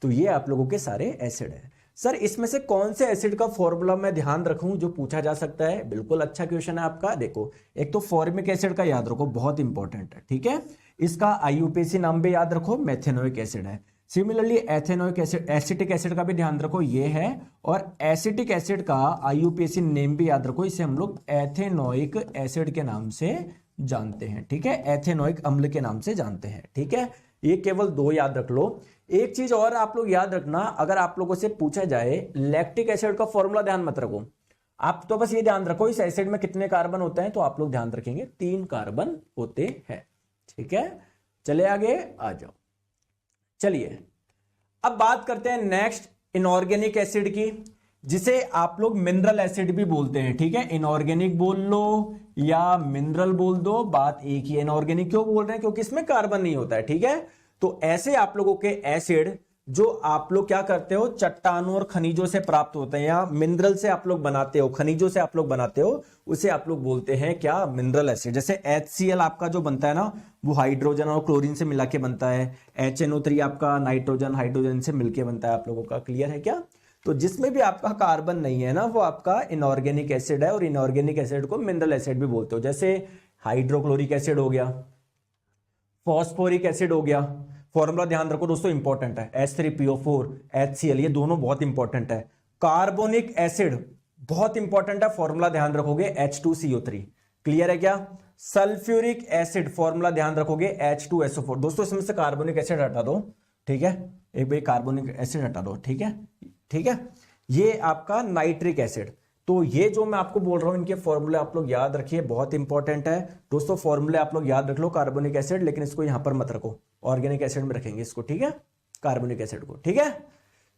A: तो ये आप लोगों के सारे एसिड है। सर इसमें से कौन से एसिड का फॉर्मूला मैं ध्यान रखूं जो पूछा जा सकता है? बिल्कुल अच्छा क्वेश्चन है आपका। देखो, एक तो फॉर्मिक एसिड का याद रखो, बहुत इंपॉर्टेंट है। ठीक है, इसका आईयूपीएसी नाम भी याद रखो, मेथेनोइक एसिड है। Similarly ethanoic acid, acetic acid का भी ध्यान रखो, ये है। और एसिटिक एसिड का आईयूपीएसी नेम भी याद रखो, इसे हम लोग एथेनोइक एसिड के नाम से जानते हैं। ठीक है, एथेनोइक अम्ल के नाम से जानते हैं। ठीक है, ये केवल दो याद रख लो। एक चीज और आप लोग याद रखना, अगर आप लोगों से पूछा जाए लैक्टिक एसिड का फॉर्मूला, ध्यान मत रखो आप, तो बस ये ध्यान रखो इस एसिड में कितने कार्बन होते हैं, तो आप लोग ध्यान रखेंगे 3 कार्बन होते हैं। ठीक है, चले आगे आ जाओ। चलिए अब बात करते हैं नेक्स्ट इनऑर्गेनिक एसिड की, जिसे आप लोग मिनरल एसिड भी बोलते हैं। ठीक है, इनऑर्गेनिक बोल लो या मिनरल बोल दो, बात एक ही है। इनऑर्गेनिक क्यों बोल रहे हैं? क्योंकि इसमें कार्बन नहीं होता है। ठीक है, तो ऐसे आप लोगों के एसिड जो आप लोग क्या करते हो, चट्टानों और खनिजों से प्राप्त होते हैं या मिनरल से आप लोग बनाते हो, खनिजों से आप लोग बनाते हो, उसे आप लोग बोलते हैं क्या? Mineral acid. जैसे HCl आपका जो बनता है ना, वो हाइड्रोजन और क्लोरीन से मिला के बनता है। HNO3 आपका नाइट्रोजन हाइड्रोजन से मिलके बनता है। आप लोगों का क्लियर है क्या? तो जिसमें भी आपका कार्बन नहीं है ना, वो आपका इनऑर्गेनिक एसिड है। और इनऑर्गेनिक एसिड को मिनरल एसिड भी बोलते हो। जैसे हाइड्रोक्लोरिक एसिड हो गया, फॉस्फोरिक एसिड हो गया। फॉर्मूला ध्यान रखो दोस्तों, इंपॉर्टेंट है। H3PO4 HCl, ये दोनों बहुत इंपॉर्टेंट है। कार्बोनिक एसिड बहुत इंपॉर्टेंट है, फॉर्मूला ध्यान रखोगे H2CO3। क्लियर है क्या? सल्फ्यूरिक एसिड, फॉर्मूला ध्यान रखोगे H2SO4। दोस्तों इसमें से कार्बोनिक एसिड हटा दो। ठीक है, एक भाई कार्बोनिक एसिड हटा दो। ठीक है, ठीक है, ये आपका नाइट्रिक एसिड। तो ये जो मैं आपको बोल रहा हूं, इनके फॉर्मूले आप लोग याद रखिए, बहुत इंपॉर्टेंट है दोस्तों। फॉर्मूले आप लोग याद रख लो, कार्बोनिक एसिड, लेकिन इसको यहां पर मत रखो, ऑर्गेनिक एसिड में रखेंगे इसको। ठीक है, कार्बोनिक एसिड को। ठीक है,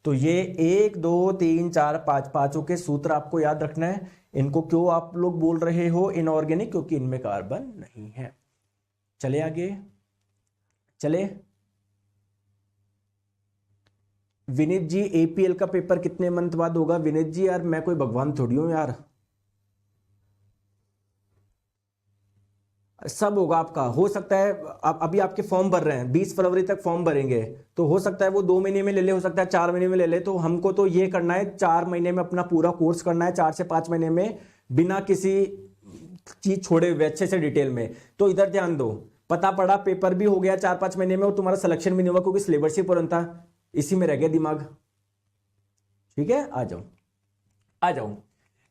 A: तो ये 1 2 3 4 5 पांचों के सूत्र आपको याद रखना है। इनको क्यों आप लोग बोल रहे हो इनऑर्गेनिक? क्योंकि इनमें कार्बन नहीं है। चले आगे, चले। विनीत जी, APL का पेपर कितने मंथ बाद होगा? विनीत जी यार, मैं कोई भगवान थोड़ी हूं यार, सब होगा आपका। हो सकता है आप अभी आपके फॉर्म भर रहे हैं, 20 फरवरी तक फॉर्म भरेंगे, तो हो सकता है वो 2 महीने में ले ले, हो सकता है 4 महीने में ले ले। तो हमको तो ये करना है, 4 महीने में अपना पूरा कोर्स करना है, 4 से 5 महीने में, बिना किसी चीज छोड़े हुए, अच्छे से डिटेल में। तो इधर ध्यान दो, पता पड़ा पेपर भी हो गया 4-5 महीने में और तुम्हारा सिलेक्शन भी नहीं हुआ, क्योंकि सिलेबस ही पूरा था, इसी में रह गया दिमाग। ठीक है, आ जाओ आ जाओ।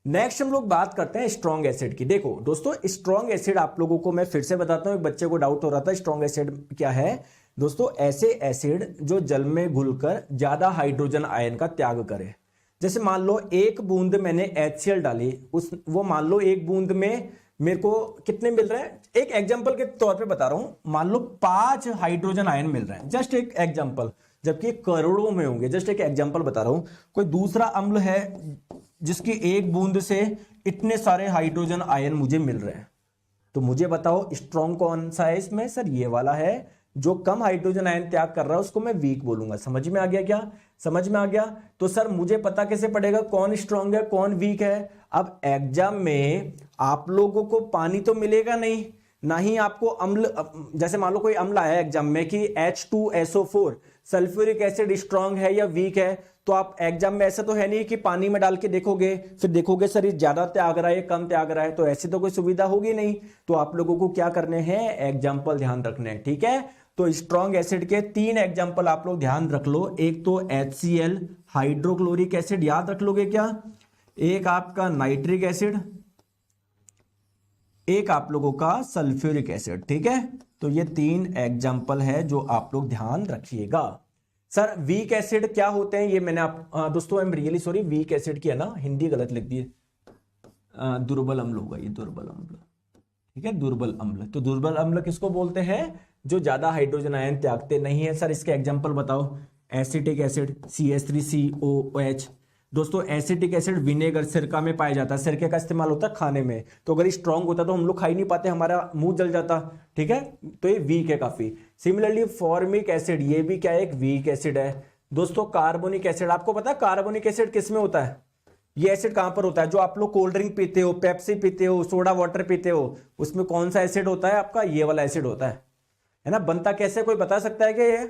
A: नेक्स्ट हम लोग बात करते हैं स्ट्रॉन्ग एसिड की। देखो दोस्तों, स्ट्रॉन्ग एसिड आप लोगों को मैं फिर से बताता हूं, एक बच्चे को डाउट हो रहा था स्ट्रॉन्ग एसिड क्या है। दोस्तों, ऐसे एसिड जो जल में घुलकर ज्यादा हाइड्रोजन आयन का त्याग करे। जैसे मान लो 1 बूंद मैंने HCl डाली, वो मान लो 1 बूंद में मेरे को कितने मिल रहे हैं, एक एग्जाम्पल के तौर पे बता रहा हूं, मान लो 5 हाइड्रोजन आयन मिल रहे हैं, जस्ट एक एग्जाम्पल, जबकि करोड़ों में होंगे। जस्ट एक एग्जाम्पल बता रहा हूं। कोई दूसरा अम्ल है जिसकी 1 बूंद से इतने सारे हाइड्रोजन आयन मुझे मिल रहे हैं, तो मुझे बताओ स्ट्रॉन्ग कौन सा है इसमें? सर ये वाला है, जो कम हाइड्रोजन आयन त्याग कर रहा है उसको मैं वीक बोलूंगा। समझ में आ गया क्या? समझ में आ गया। तो सर मुझे पता कैसे पड़ेगा कौन स्ट्रॉन्ग है कौन वीक है? अब एग्जाम में आप लोगों को पानी तो मिलेगा नहीं, ना ही आपको अम्ल, जैसे मान लो कोई अम्ल आया एग्जाम में कि H2SO4 सल्फ्यूरिक एसिड स्ट्रॉन्ग है या वीक है, तो आप एग्जाम में ऐसा तो है नहीं कि पानी में डाल के देखोगे फिर देखोगे सर ये ज्यादा त्याग रहा है कम त्याग रहा है, तो ऐसी तो कोई सुविधा होगी नहीं। तो आप लोगों को क्या करने हैं, एग्जाम्पल ध्यान रखने हैं। ठीक है, तो स्ट्रॉन्ग एसिड के 3 एग्जाम्पल आप लोग ध्यान रख लो। एक तो HCl हाइड्रोक्लोरिक एसिड याद रख लोगे क्या, एक आपका नाइट्रिक एसिड, एक आप लोगों का सल्फ्यूरिक एसिड। ठीक है, तो ये 3 एग्जाम्पल है जो आप लोग ध्यान रखिएगा। सर वीक एसिड क्या होते हैं, ये मैंने दोस्तों I am really sorry, weak acid की है ना हिंदी गलत लिख दी, दुर्बल अम्ल होगा ये, दुर्बल अम्ल। ठीक है, दुर्बल अम्ल। तो दुर्बल अम्ल किसको बोलते हैं? जो ज्यादा हाइड्रोजन आयन त्यागते नहीं है। सर इसके एग्जांपल बताओ। Acetic acid CH3COOH। दोस्तों एसिटिक एसिड विनेगर सिरका में पाया जाता है, सिरके का इस्तेमाल होता है खाने में, तो अगर स्ट्रांग होता तो हम लोग खा ही नहीं पाते, हमारा मुंह जल जाता। ठीक है, तो ये वीक है काफी। सिमिलरली फॉर्मिक एसिड, ये भी क्या है? एक वीक एसिड है। दोस्तों कार्बोनिक एसिड, आपको पता है कार्बोनिक एसिड किस में होता है? ये एसिड कहां पर होता है? जो आप लोग कोल्ड ड्रिंक पीते हो, पेप्सी पीते हो, सोडा वाटर पीते हो, उसमें कौन सा एसिड होता है आपका? ये वाला एसिड होता है ना। बनता कैसे, कोई बता सकता है क्या ये?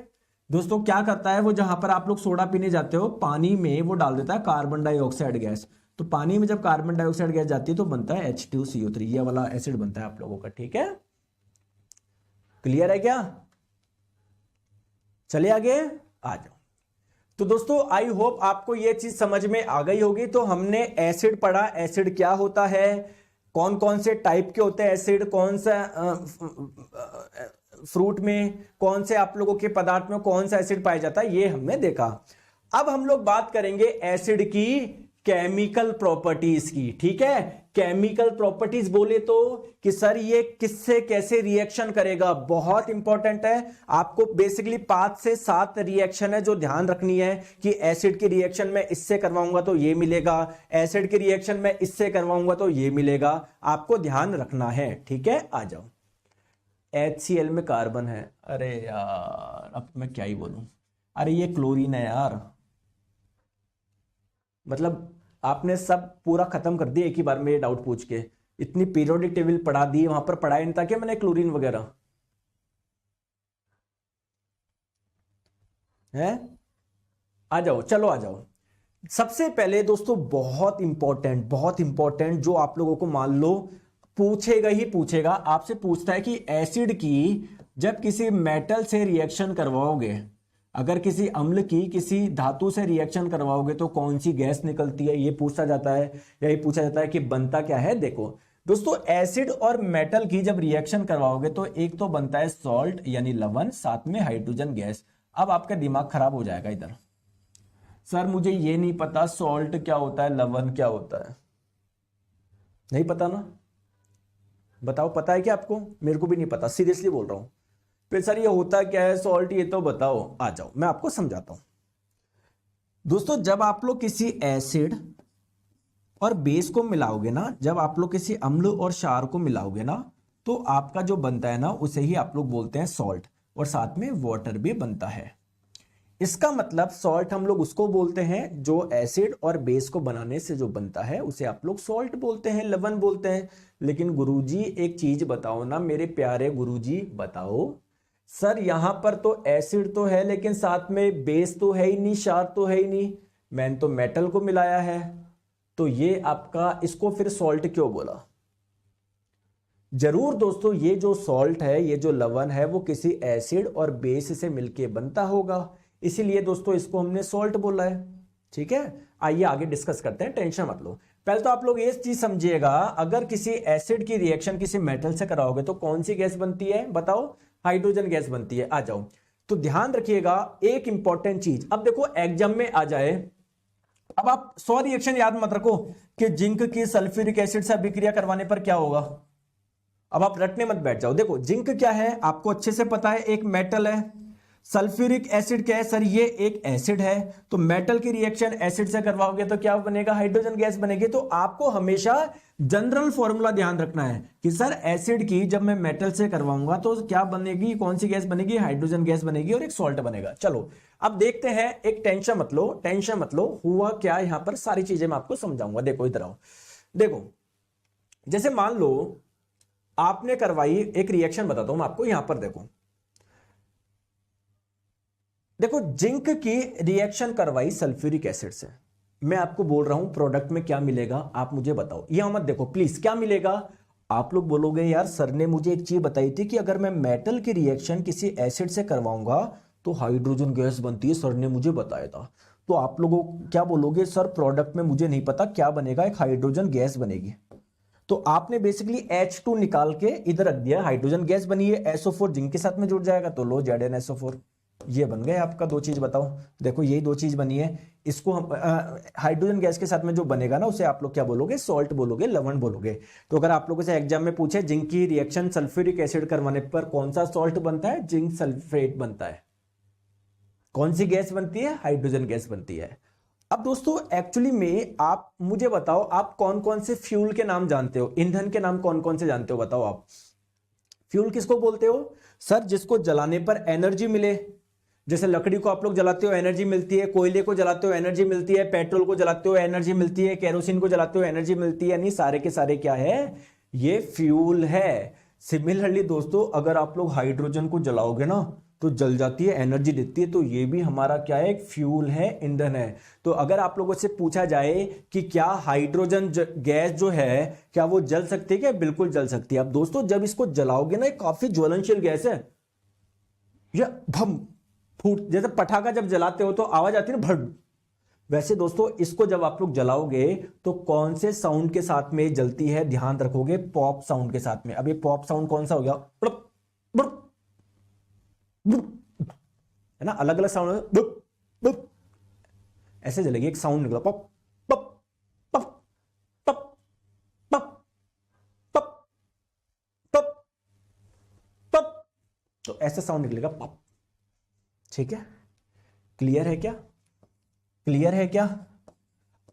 A: दोस्तों क्या करता है वो, जहां पर आप लोग सोडा पीने जाते हो, पानी में वो डाल देता है कार्बन डाइऑक्साइड गैस। तो पानी में जब कार्बन डाइऑक्साइड गैस जाती है तो बनता है H2CO3, ये वाला एसिड बनता है आप लोगों का। ठीक है, क्लियर है क्या? चलिए आगे आ जाओ। तो दोस्तों आई होप आपको ये चीज समझ में आ गई होगी। तो हमने एसिड पढ़ा, एसिड क्या होता है, कौन कौन से टाइप के होते हैं एसिड, कौन सा फ्रूट में, कौन से आप लोगों के पदार्थ में कौन सा एसिड पाया जाता है, ये हमने देखा। अब हम लोग बात करेंगे एसिड की केमिकल प्रॉपर्टीज की। ठीक है, केमिकल प्रॉपर्टीज बोले तो कि सर ये किससे कैसे रिएक्शन करेगा, बहुत इंपॉर्टेंट है। आपको बेसिकली 5 से 7 रिएक्शन है जो ध्यान रखनी है कि एसिड की रिएक्शन में इससे करवाऊंगा तो ये मिलेगा, एसिड की रिएक्शन में इससे करवाऊंगा तो ये मिलेगा, आपको ध्यान रखना है। ठीक है, आ जाओ। HCl में कार्बन है, अरे यार अब मैं क्या ही बोलूं, अरे ये क्लोरीन है यार। मतलब आपने सब पूरा खत्म कर दिया एक ही बार में ये डाउट पूछ के, इतनी पीरियोडिक टेबल पढ़ा दी, वहां पर पढ़ाया नहीं था कि मैंने क्लोरीन वगैरह है। आ जाओ, चलो आ जाओ। सबसे पहले दोस्तों बहुत इंपॉर्टेंट जो आप लोगों को मान लो पूछेगा ही पूछेगा, आपसे पूछता है कि एसिड की जब किसी मेटल से रिएक्शन करवाओगे, अगर किसी अम्ल की किसी धातु से रिएक्शन करवाओगे तो कौन सी गैस निकलती है, ये पूछा जाता है। यही पूछा जाता है कि बनता क्या है। देखो दोस्तों एसिड और मेटल की जब रिएक्शन करवाओगे तो एक तो बनता है सॉल्ट यानी लवण, साथ में हाइड्रोजन गैस। अब आपका दिमाग खराब हो जाएगा इधर, सर मुझे ये नहीं पता सॉल्ट क्या होता है, लवण क्या होता है, नहीं पता ना? बताओ पता है क्या आपको? मेरे को भी नहीं पता, सीरियसली बोल रहा हूं। फिर सर ये होता क्या है सॉल्ट, ये तो बताओ। आ जाओ मैं आपको समझाता हूं। दोस्तों जब आप लोग किसी एसिड और बेस को मिलाओगे ना, जब आप लोग किसी अम्ल और क्षार को मिलाओगे ना, तो आपका जो बनता है ना उसे ही आप लोग बोलते हैं सॉल्ट, और साथ में वाटर भी बनता है। इसका मतलब सॉल्ट हम लोग उसको बोलते हैं जो एसिड और बेस को बनाने से जो बनता है उसे आप लोग सॉल्ट बोलते हैं, लवण बोलते हैं। लेकिन गुरुजी एक चीज बताओ ना मेरे प्यारे गुरुजी, बताओ सर यहां पर तो एसिड तो है लेकिन साथ में बेस तो है ही नहीं, क्षार तो है ही नहीं, मैंने तो मेटल को मिलाया है, तो ये आपका इसको फिर सॉल्ट क्यों बोला? जरूर दोस्तों ये जो सॉल्ट है, ये जो लवण है, वो किसी एसिड और बेस से मिलके बनता होगा, इसीलिए दोस्तों इसको हमने सॉल्ट बोला है। ठीक है, आइए आगे डिस्कस करते हैं, टेंशन मत लो। पहले तो आप लोग ये चीज समझिएगा, अगर किसी एसिड की रिएक्शन किसी मेटल से कराओगे तो कौन सी गैस बनती है बताओ? हाइड्रोजन गैस बनती है। आ जाओ, तो ध्यान रखिएगा एक इंपॉर्टेंट चीज। अब देखो एग्जाम में आ जाए, अब आप 100 रिएक्शन याद मत रखो कि जिंक की सल्फ्यूरिक एसिड से अभिक्रिया करवाने पर क्या होगा। अब आप रटने मत बैठ जाओ। देखो जिंक क्या है आपको अच्छे से पता है, एक मेटल है। सल्फ्यूरिक एसिड क्या है सर? ये एक एसिड है। तो मेटल की रिएक्शन एसिड से करवाओगे तो क्या बनेगा? हाइड्रोजन गैस बनेगी। तो आपको हमेशा जनरल फॉर्मूला ध्यान रखना है कि सर एसिड की जब मैं मेटल से करवाऊंगा तो क्या बनेगी, कौन सी गैस बनेगी? हाइड्रोजन गैस बनेगी और एक सॉल्ट बनेगा। चलो अब देखते हैं, एक टेंशन मत लो, हुआ क्या यहां पर, सारी चीजें मैं आपको समझाऊंगा। देखो इधर आओ, देखो जैसे मान लो आपने करवाई एक रिएक्शन, बताता हूं मैं आपको। यहां पर देखो जिंक की रिएक्शन करवाई सल्फ्यूरिक एसिड से, मैं आपको बोल रहा हूं प्रोडक्ट में क्या मिलेगा आप मुझे बताओ। यहां मत देखो प्लीज, क्या मिलेगा? आप लोग बोलोगे यार सर ने मुझे एक चीज बताई थी कि अगर मैं मेटल की रिएक्शन किसी एसिड से करवाऊंगा तो हाइड्रोजन गैस बनती है, सर ने मुझे बताया था। तो आप लोगों क्या बोलोगे? सर प्रोडक्ट में मुझे नहीं पता क्या बनेगा, एक हाइड्रोजन गैस बनेगी। तो आपने बेसिकली H2 निकाल के इधर रख दिया, हाइड्रोजन गैस बनी है, SO4 जिंक के साथ में जुड़ जाएगा तो लो ZnSO4। ये बन गए आपका दो चीज। बताओ, देखो यही दो चीज बनी है। इसको हम हाइड्रोजन गैस के साथ में जो बनेगा ना उसे आप लोग क्या बोलोगे, सॉल्ट बोलोगे, लवण बोलोगे। तो अगर आप लोगों से एग्जाम में पूछे जिंक की रिएक्शन सल्फ्यूरिक एसिड करवाने पर कौन सा सॉल्ट बनता है, जिंक सल्फेट बनता है। कौन सी गैस बनती है, हाइड्रोजन गैस बनती है। अब दोस्तों एक्चुअली में आप मुझे बताओ, आप कौन कौन से फ्यूल के नाम जानते हो, ईंधन के नाम कौन कौन से जानते हो, बताओ आप। फ्यूल किसको बोलते हो सर, जिसको जलाने पर एनर्जी मिले। जैसे लकड़ी को आप लोग जलाते हो एनर्जी मिलती है, कोयले को जलाते हो एनर्जी मिलती है, पेट्रोल को जलाते हो एनर्जी मिलती है, केरोसिन को जलाते हो एनर्जी मिलती है। यानी सारे के सारे क्या है, ये फ्यूल है। सिमिलरली दोस्तों अगर आप लोग हाइड्रोजन को जलाओगे ना तो जल जाती है, एनर्जी देती है। तो ये भी हमारा क्या है, एक फ्यूल है, ईंधन है। तो अगर आप लोगों से पूछा जाए कि क्या हाइड्रोजन गैस जो है क्या वो जल सकती है, क्या बिल्कुल जल सकती है। अब दोस्तों जब इसको जलाओगे ना, काफी ज्वलनशील गैस है, या भम फूट, जैसे पटाखा जब जलाते हो तो आवाज आती है ना भड़, वैसे दोस्तों इसको जब आप लोग जलाओगे तो कौन से साउंड के साथ में जलती है, ध्यान रखोगे, पॉप साउंड के साथ में। अब ये पॉप साउंड कौन सा हो गया, बुड़प, बुड़प, बुड़प, है ना, अलग अलग साउंड, बुड़प, बुड़प, ऐसे जलेगी, एक साउंड निकला पॉप पप पप पप पप पप पप पप, तो ऐसा साउंड निकलेगा पप। ठीक है, क्लियर है क्या, क्लियर है क्या,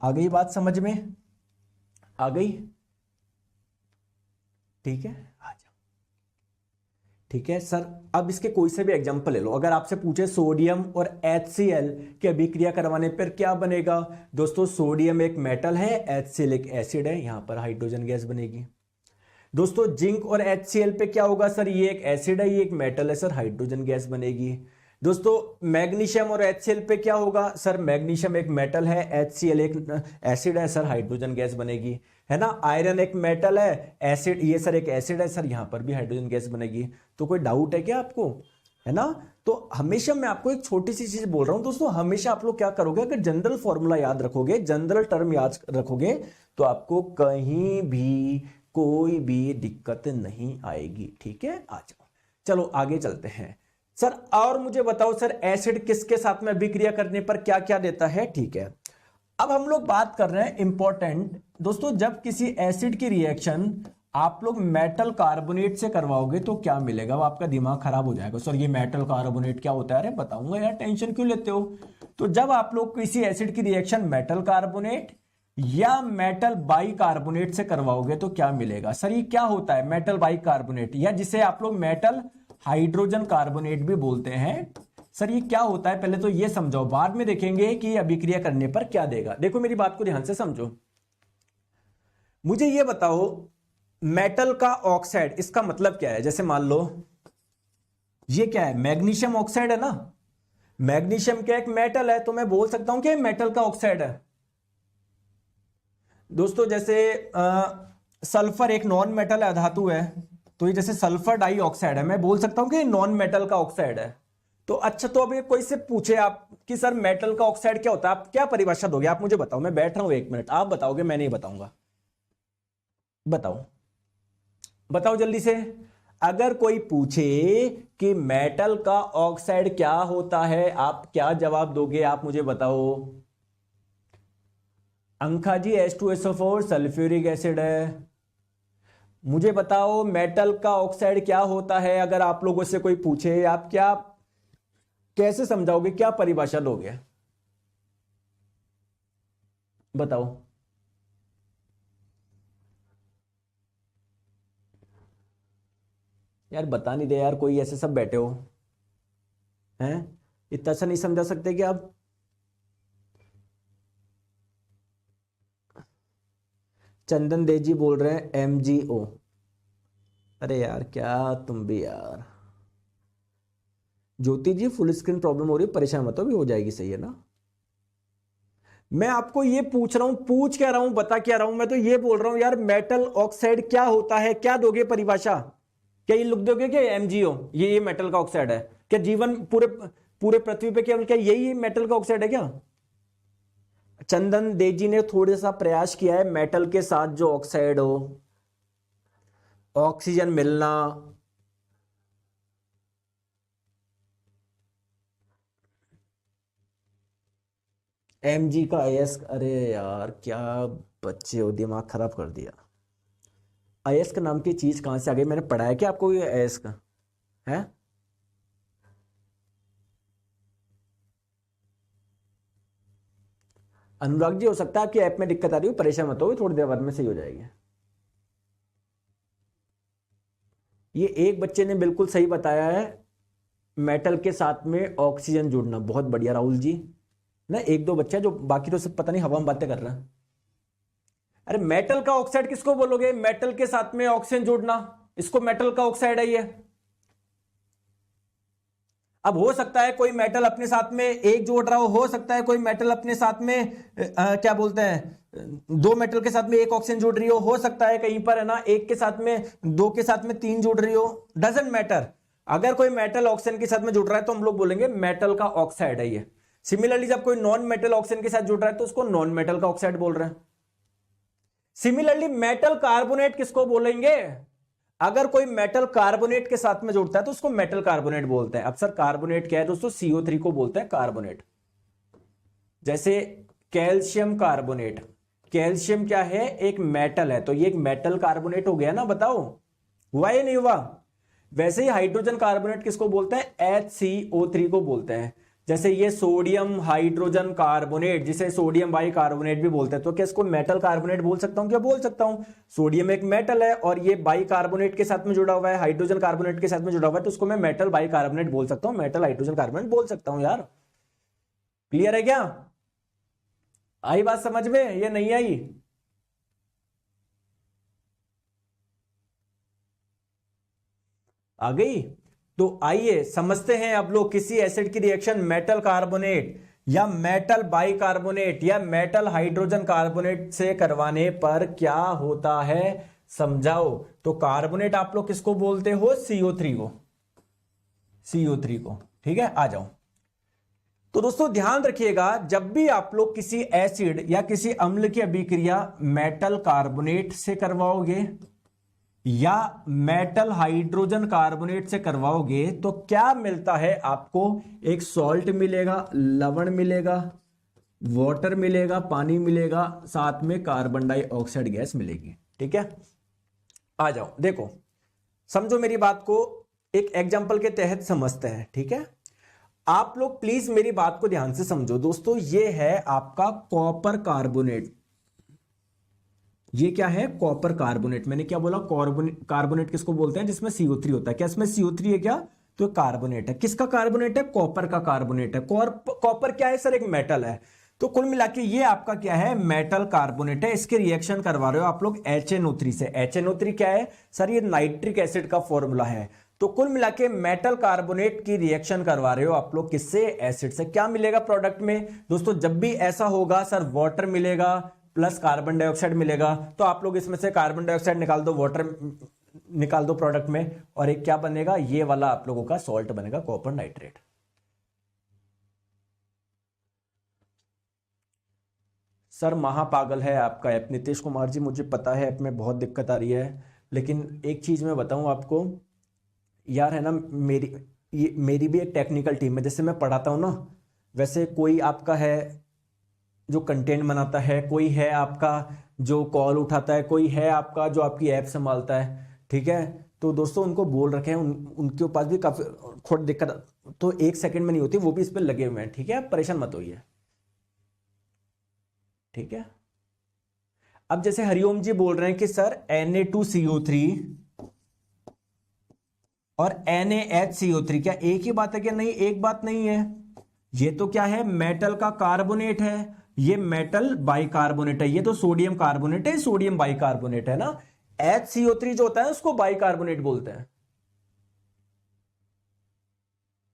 A: आ गई बात समझ में, आ गई। ठीक है, आ जाओ। ठीक है सर, अब इसके कोई से भी एग्जांपल ले लो। अगर आपसे पूछे सोडियम और HCl की अभिक्रिया करवाने पर क्या बनेगा, दोस्तों सोडियम एक मेटल है, HCl एक एसिड है, यहां पर हाइड्रोजन गैस बनेगी। दोस्तों जिंक और HCl पे क्या होगा सर, ये एक एसिड है, ये एक मेटल है सर, हाइड्रोजन गैस बनेगी। दोस्तों मैग्नीशियम और HCl पे क्या होगा सर, मैग्नीशियम एक मेटल है, HCl एक एसिड है सर, हाइड्रोजन गैस बनेगी, है ना। आयरन एक मेटल है, एसिड, ये सर एक एसिड है सर, यहां पर भी हाइड्रोजन गैस बनेगी। तो कोई डाउट है क्या आपको, है ना। तो हमेशा मैं आपको एक छोटी सी चीज बोल रहा हूं दोस्तों, हमेशा आप लोग क्या करोगे, अगर जनरल फॉर्मूला याद रखोगे, जनरल टर्म याद रखोगे, तो आपको कहीं भी कोई भी दिक्कत नहीं आएगी। ठीक है, आ जाओ, चलो आगे चलते हैं सर। और मुझे बताओ सर, एसिड किसके साथ में अभिक्रिया करने पर क्या क्या देता है। ठीक है, अब हम लोग बात कर रहे हैं इंपॉर्टेंट दोस्तों, जब किसी एसिड की रिएक्शन आप लोग मेटल कार्बोनेट से करवाओगे तो क्या मिलेगा, वो आपका दिमाग खराब हो जाएगा, सर ये मेटल कार्बोनेट क्या होता है। अरे बताऊंगा यार, टेंशन क्यों लेते हो। तो जब आप लोग किसी एसिड की रिएक्शन मेटल कार्बोनेट या मेटल बाई कार्बोनेट से करवाओगे तो क्या मिलेगा, सर ये क्या होता है मेटल बाई कार्बोनेट, या जिसे आप लोग मेटल हाइड्रोजन कार्बोनेट भी बोलते हैं। सर ये क्या होता है, पहले तो ये समझाओ, बाद में देखेंगे कि अभिक्रिया करने पर क्या देगा। देखो मेरी बात को ध्यान से समझो, मुझे ये बताओ मेटल का ऑक्साइड, इसका मतलब क्या है। जैसे मान लो ये क्या है, मैग्नीशियम ऑक्साइड है ना, मैग्नीशियम क्या एक मेटल है, तो मैं बोल सकता हूं कि मेटल का ऑक्साइड है। दोस्तों जैसे सल्फर एक नॉन मेटल है, धातु है, तो ये जैसे सल्फर डाइऑक्साइड है, मैं बोल सकता हूं कि नॉन मेटल का ऑक्साइड है। तो अच्छा, तो अब ये कोई से पूछे आप कि सर मेटल का ऑक्साइड क्या होता है, आप क्या परिभाषा दोगे, आप मुझे बताओ। मैं बैठ रहा हूं 1 मिनट, आप बताओगे, मैं नहीं बताऊंगा। बताओ बताओ जल्दी से। अगर कोई पूछे कि मेटल का ऑक्साइड क्या होता है, आप क्या जवाब दोगे, आप मुझे बताओ। अंखा जी H2SO4 सल्फ्यूरिक एसिड है। मुझे बताओ मेटल का ऑक्साइड क्या होता है, अगर आप लोगों से कोई पूछे, आप क्या कैसे समझाओगे, क्या परिभाषा दोगे, बताओ। यार बता नहीं दे यार, कोई ऐसे सब बैठे हो हैं, इतना सा नहीं समझा सकते कि आप। चंदन देव जी बोल रहे हैं MgO। अरे यार क्या तुम भी यार। ज्योति जी फुल स्क्रीन प्रॉब्लम हो रही है, परेशान मत हो, भी हो जाएगी, सही है ना। मैं आपको ये पूछ रहा हूं, पूछ क्या रहा हूं, बता क्या रहा हूं, मैं तो ये बोल रहा हूं यार मेटल ऑक्साइड क्या होता है, क्या दोगे परिभाषा, क्या ये लिख दोगे क्या MgO ये मेटल का ऑक्साइड है, क्या जीवन पूरे पूरे पृथ्वी पे केवल क्या यही मेटल का ऑक्साइड है क्या। चंदन देव जी ने थोड़ा सा प्रयास किया है, मेटल के साथ जो ऑक्साइड हो, ऑक्सीजन मिलना, Mg का Is, अरे यार क्या बच्चे हो, दिमाग खराब कर दिया। अयस्क नाम की चीज कहां से आ गई? मैंने पढ़ा है कि आपको ये अयस्क है? अनुराग जी, हो सकता है आपकी ऐप में दिक्कत आ रही हो, परेशान मत हो, थोड़ी देर बाद में सही हो जाएगी। ये एक बच्चे ने बिल्कुल सही बताया है, मेटल के साथ में ऑक्सीजन जुड़ना। बहुत बढ़िया राहुल जी। ना एक दो बच्चा जो, बाकी तो सब पता नहीं हवा में बातें कर रहा है। अरे मेटल का ऑक्साइड किसको बोलोगे? मेटल के साथ में ऑक्सीजन जोड़ना, इसको मेटल का ऑक्साइड है ये। अब हो सकता है कोई मेटल अपने साथ में एक जोड़ रहा हो सकता है कोई मेटल अपने साथ में क्या बोलते हैं, दो मेटल के साथ में एक ऑक्सीजन जोड़ रही हो सकता है कहीं पर, है ना, एक के साथ में, दो के साथ में तीन जोड़ रही हो, डजंट मैटर। अगर कोई मेटल ऑक्सीजन के साथ में जुड़ रहा है तो हम लोग बोलेंगे मेटल का ऑक्साइड है ये। सिमिलरली जब कोई नॉन मेटल ऑक्सीजन के साथ जुड़ रहा है तो उसको नॉन मेटल का ऑक्साइड बोल रहे हैं। सिमिलरली मेटल कार्बोनेट किसको बोलेंगे? अगर कोई मेटल कार्बोनेट के साथ में जुड़ता है तो उसको मेटल कार्बोनेट बोलते हैं। अब सर कार्बोनेट क्या है दोस्तों? CO3 को बोलते हैं कार्बोनेट। जैसे कैल्शियम कार्बोनेट, कैल्शियम क्या है? एक मेटल है, तो ये एक मेटल कार्बोनेट हो गया ना, बताओ हुआ या नहीं हुआ? वैसे ही हाइड्रोजन कार्बोनेट किसको बोलते हैं? HCO3 को बोलते हैं। जैसे ये सोडियम हाइड्रोजन कार्बोनेट, जिसे सोडियम बाई कार्बोनेट भी बोलते हैं, तो क्या इसको मेटल कार्बोनेट बोल सकता हूं? क्या बोल सकता हूं? सोडियम एक मेटल है और ये बाई कार्बोनेट के साथ में जुड़ा हुआ है, हाइड्रोजन कार्बोनेट के साथ में जुड़ा हुआ है, तो उसको मैं मेटल बाई कार्बोनेट बोल सकता हूं, मेटल हाइड्रोजन कार्बोनेट बोल सकता हूं। यार क्लियर है क्या? आई बात समझ में? ये नहीं आई? आ गई? तो आइए समझते हैं अब लोग किसी एसिड की रिएक्शन मेटल कार्बोनेट या मेटल बाइकार्बोनेट या मेटल हाइड्रोजन कार्बोनेट से करवाने पर क्या होता है, समझाओ। तो कार्बोनेट आप लोग किसको बोलते हो? CO3 को, CO3 को। ठीक है, आ जाओ। तो दोस्तों ध्यान रखिएगा, जब भी आप लोग किसी एसिड या किसी अम्ल की अभिक्रिया मेटल कार्बोनेट से करवाओगे या मेटल हाइड्रोजन कार्बोनेट से करवाओगे तो क्या मिलता है आपको? एक सॉल्ट मिलेगा, लवण मिलेगा, वाटर मिलेगा, पानी मिलेगा, साथ में कार्बन डाइऑक्साइड गैस मिलेगी। ठीक है, आ जाओ, देखो समझो मेरी बात को, एक एग्जांपल के तहत समझते हैं। ठीक है, आप लोग प्लीज मेरी बात को ध्यान से समझो। दोस्तों ये है आपका कॉपर कार्बोनेट। ये क्या है? Copper carbonate. मैंने क्या बोला? कार्बोनेट किसको बोलते हैं? जिसमें CO3 होता है। क्या इसमें CO3 है क्या? तो कार्बोनेट है। किसका कार्बोनेट है? कॉपर का कार्बोनेट है। कॉपर क्या है सर? एक मेटल है। तो कुल मिला के ये आपका क्या है? मेटल कार्बोनेट है। इसके रिएक्शन करवा रहे हो आप लोग HNO3 से। HNO3 क्या है सर? ये नाइट्रिक एसिड का फॉर्मूला है। तो कुल मिला के मेटल कार्बोनेट की रिएक्शन करवा रहे हो आप लोग किससे? एसिड से। क्या मिलेगा प्रोडक्ट में दोस्तों? जब भी ऐसा होगा सर, वाटर मिलेगा प्लस कार्बन डाइऑक्साइड मिलेगा। तो आप लोग इसमें से कार्बन डाइऑक्साइड निकाल दो, वाटर निकाल दो प्रोडक्ट में, और एक क्या बनेगा? ये वाला आप लोगों का सॉल्ट बनेगा, कॉपर नाइट्रेट। सर महापागल है आपका ऐप। नीतीश कुमार जी मुझे पता है ऐप में बहुत दिक्कत आ रही है, लेकिन एक चीज मैं बताऊं आपको यार, है ना, मेरी भी एक टेक्निकल टीम है। जैसे मैं पढ़ाता हूं ना, वैसे कोई आपका है जो कंटेंट बनाता है, कोई है आपका जो कॉल उठाता है, कोई है आपका जो आपकी ऐप संभालता है। ठीक है, तो दोस्तों उनको बोल रखे हैं, उनके पास भी काफी थोड़ी दिक्कत, तो एक सेकंड में नहीं होती, वो भी इस पर लगे हुए हैं। ठीक है, परेशान मत होइए। ठीक है, अब जैसे हरिओम जी बोल रहे हैं कि सर Na2CO3 और NaHCO3 क्या एक ही बात है? क्या नहीं, एक बात नहीं है। ये तो क्या है? मेटल का कार्बोनेट है, ये मेटल बाइकार्बोनेट है, ये तो सोडियम कार्बोनेट है, सोडियम बाइकार्बोनेट है ना। HCO3 जो होता है उसको बाइकार्बोनेट बोलते हैं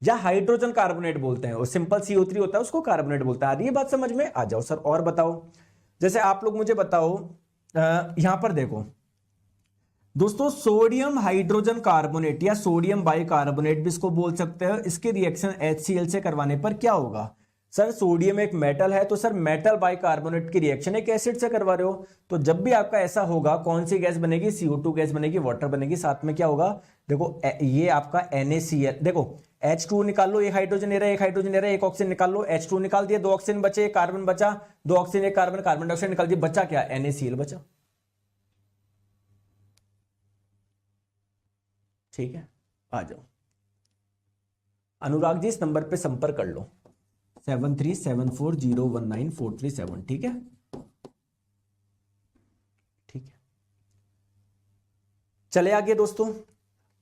A: या हाइड्रोजन कार्बोनेट बोलते हैं, और सिंपल CO3 होता है उसको कार्बोनेट बोलते हैं। आ रही है बात समझ में? आ जाओ सर और बताओ। जैसे आप लोग मुझे बताओ, यहां पर देखो दोस्तों, सोडियम हाइड्रोजन कार्बोनेट या सोडियम बाइकार्बोनेट भी इसको बोल सकते हैं। इसके रिएक्शन HCl से करवाने पर क्या होगा? सर सोडियम एक मेटल है, तो सर मेटल बाइकार्बोनेट की रिएक्शन एक एसिड से करवा रहे हो, तो जब भी आपका ऐसा होगा कौन सी गैस बनेगी? CO2 गैस बनेगी, वाटर बनेगी, साथ में क्या होगा? देखो ये आपका NaCl, देखो H2 निकाल लो, एक हाइड्रोजन ले रहा है, एक हाइड्रोजन ले रहा है, एक ऑक्सीजन निकाल लो, H2 निकाल दिया, 2 ऑक्सीजन बचे, कार्बन बचा, 2 ऑक्सीजन, एक कार्बन, कार्बन डाइऑक्साइड निकाल दिया, बचा क्या? NaCl बचा। ठीक है, आ जाओ अनुराग जी, इस नंबर पे संपर्क कर लो 7374019437। ठीक है, ठीक है, चले आगे दोस्तों।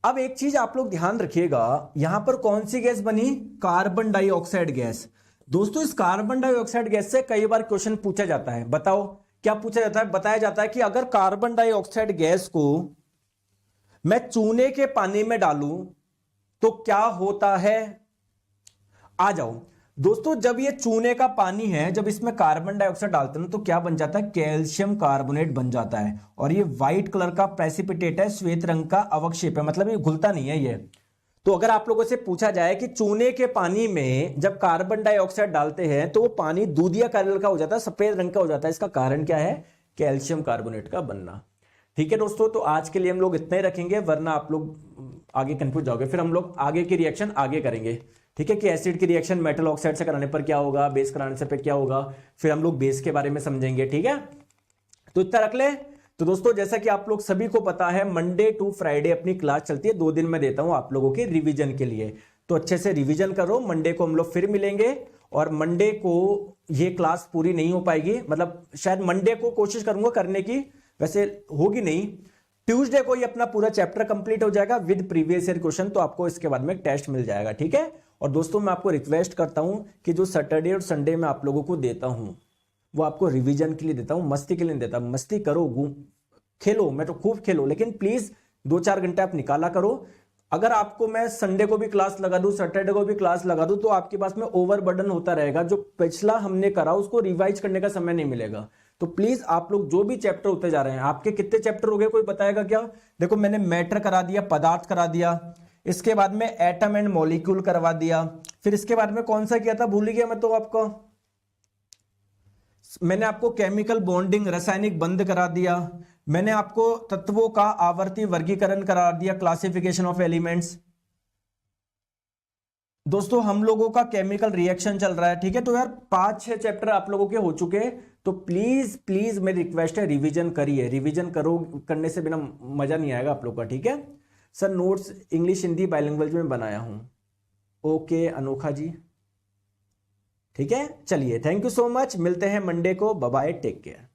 A: अब एक चीज आप लोग ध्यान रखिएगा, यहां पर कौन सी गैस बनी? Carbon dioxide gas. दोस्तों इस कार्बन डाइऑक्साइड गैस से कई बार क्वेश्चन पूछा जाता है, बताओ क्या पूछा जाता है? बताया जाता है कि अगर कार्बन डाइऑक्साइड गैस को मैं चूने के पानी में डालूं तो क्या होता है? आ जाओ दोस्तों, जब ये चूने का पानी है, जब इसमें कार्बन डाइऑक्साइड डालते हैं तो क्या बन जाता है? कैल्शियम कार्बोनेट बन जाता है। और ये व्हाइट कलर का प्रेसिपिटेट है, श्वेत रंग का अवक्षेप है, मतलब ये घुलता नहीं है ये। तो अगर आप लोगों से पूछा जाए कि चूने के पानी में जब कार्बन डाइऑक्साइड डालते हैं तो वो पानी दूधिया कलर का हो जाता है, सफेद रंग का हो जाता है, इसका कारण क्या है? कैल्शियम कार्बोनेट का बनना। ठीक है दोस्तों, तो आज के लिए हम लोग इतना ही रखेंगे, वरना आप लोग आगे कंफ्यूज जाओगे। फिर हम लोग आगे की रिएक्शन आगे करेंगे, ठीक है, कि एसिड की रिएक्शन मेटल ऑक्साइड से कराने पर क्या होगा, बेस कराने से पे क्या होगा, फिर हम लोग बेस के बारे में समझेंगे। ठीक है, तो इतना रख ले। तो दोस्तों जैसा कि आप लोग सभी को पता है, मंडे टू फ्राइडे अपनी क्लास चलती है, 2 दिन में देता हूं आप लोगों के रिवीजन के लिए। तो अच्छे से रिवीजन करो, मंडे को हम लोग फिर मिलेंगे। और मंडे को ये क्लास पूरी नहीं हो पाएगी, मतलब शायद मंडे को कोशिश करूंगा करने की, वैसे होगी नहीं। ट्यूसडे को ये अपना पूरा चैप्टर कंप्लीट हो जाएगा विद प्रीवियस ईयर क्वेश्चन, तो आपको इसके बाद में टेस्ट मिल जाएगा। ठीक है, और दोस्तों मैं आपको रिक्वेस्ट करता हूं कि जो सैटरडे और संडे में आप लोगों को देता हूं वो आपको रिवीजन के लिए देता हूं, मस्ती के लिए नहीं देता। मस्ती करो, खेलो, मैं तो खूब खेलो, लेकिन प्लीज 2-4 घंटे आप निकाला करो। अगर आपको मैं संडे को भी क्लास लगा दूं, सैटरडे को भी क्लास लगा दूं, तो आपके पास में ओवरबर्डन होता रहेगा, जो पिछला हमने करा उसको रिवाइज करने का समय नहीं मिलेगा। तो प्लीज आप लोग जो भी चैप्टर होते जा रहे हैं, आपके कितने चैप्टर हो गए कोई बताएगा क्या? देखो मैंने मैटर करा दिया, पदार्थ करा दिया, इसके बाद में एटम एंड मॉलिक्यूल करवा दिया, फिर इसके बाद में कौन सा किया था भूल गया मैं तो आपको। मैंने आपको केमिकल बॉन्डिंग, रासायनिक बंध करा दिया, मैंने आपको तत्वों का आवर्ती वर्गीकरण करा दिया, क्लासिफिकेशन ऑफ एलिमेंट्स। दोस्तों हम लोगों का केमिकल रिएक्शन चल रहा है, ठीक है। तो यार 5-6 चैप्टर आप लोगों के हो चुके हैं, तो प्लीज प्लीज मेरी रिक्वेस्ट है रिवीजन करिए, रिवीजन करो, करने से बिना मजा नहीं आएगा आप लोग का। ठीक है sir, notes English Hindi bilingual में बनाया हूं। ओके अनोखा जी, ठीक है, चलिए थैंक यू सो मच, मिलते हैं मंडे को, बाय बाय, टेक केयर।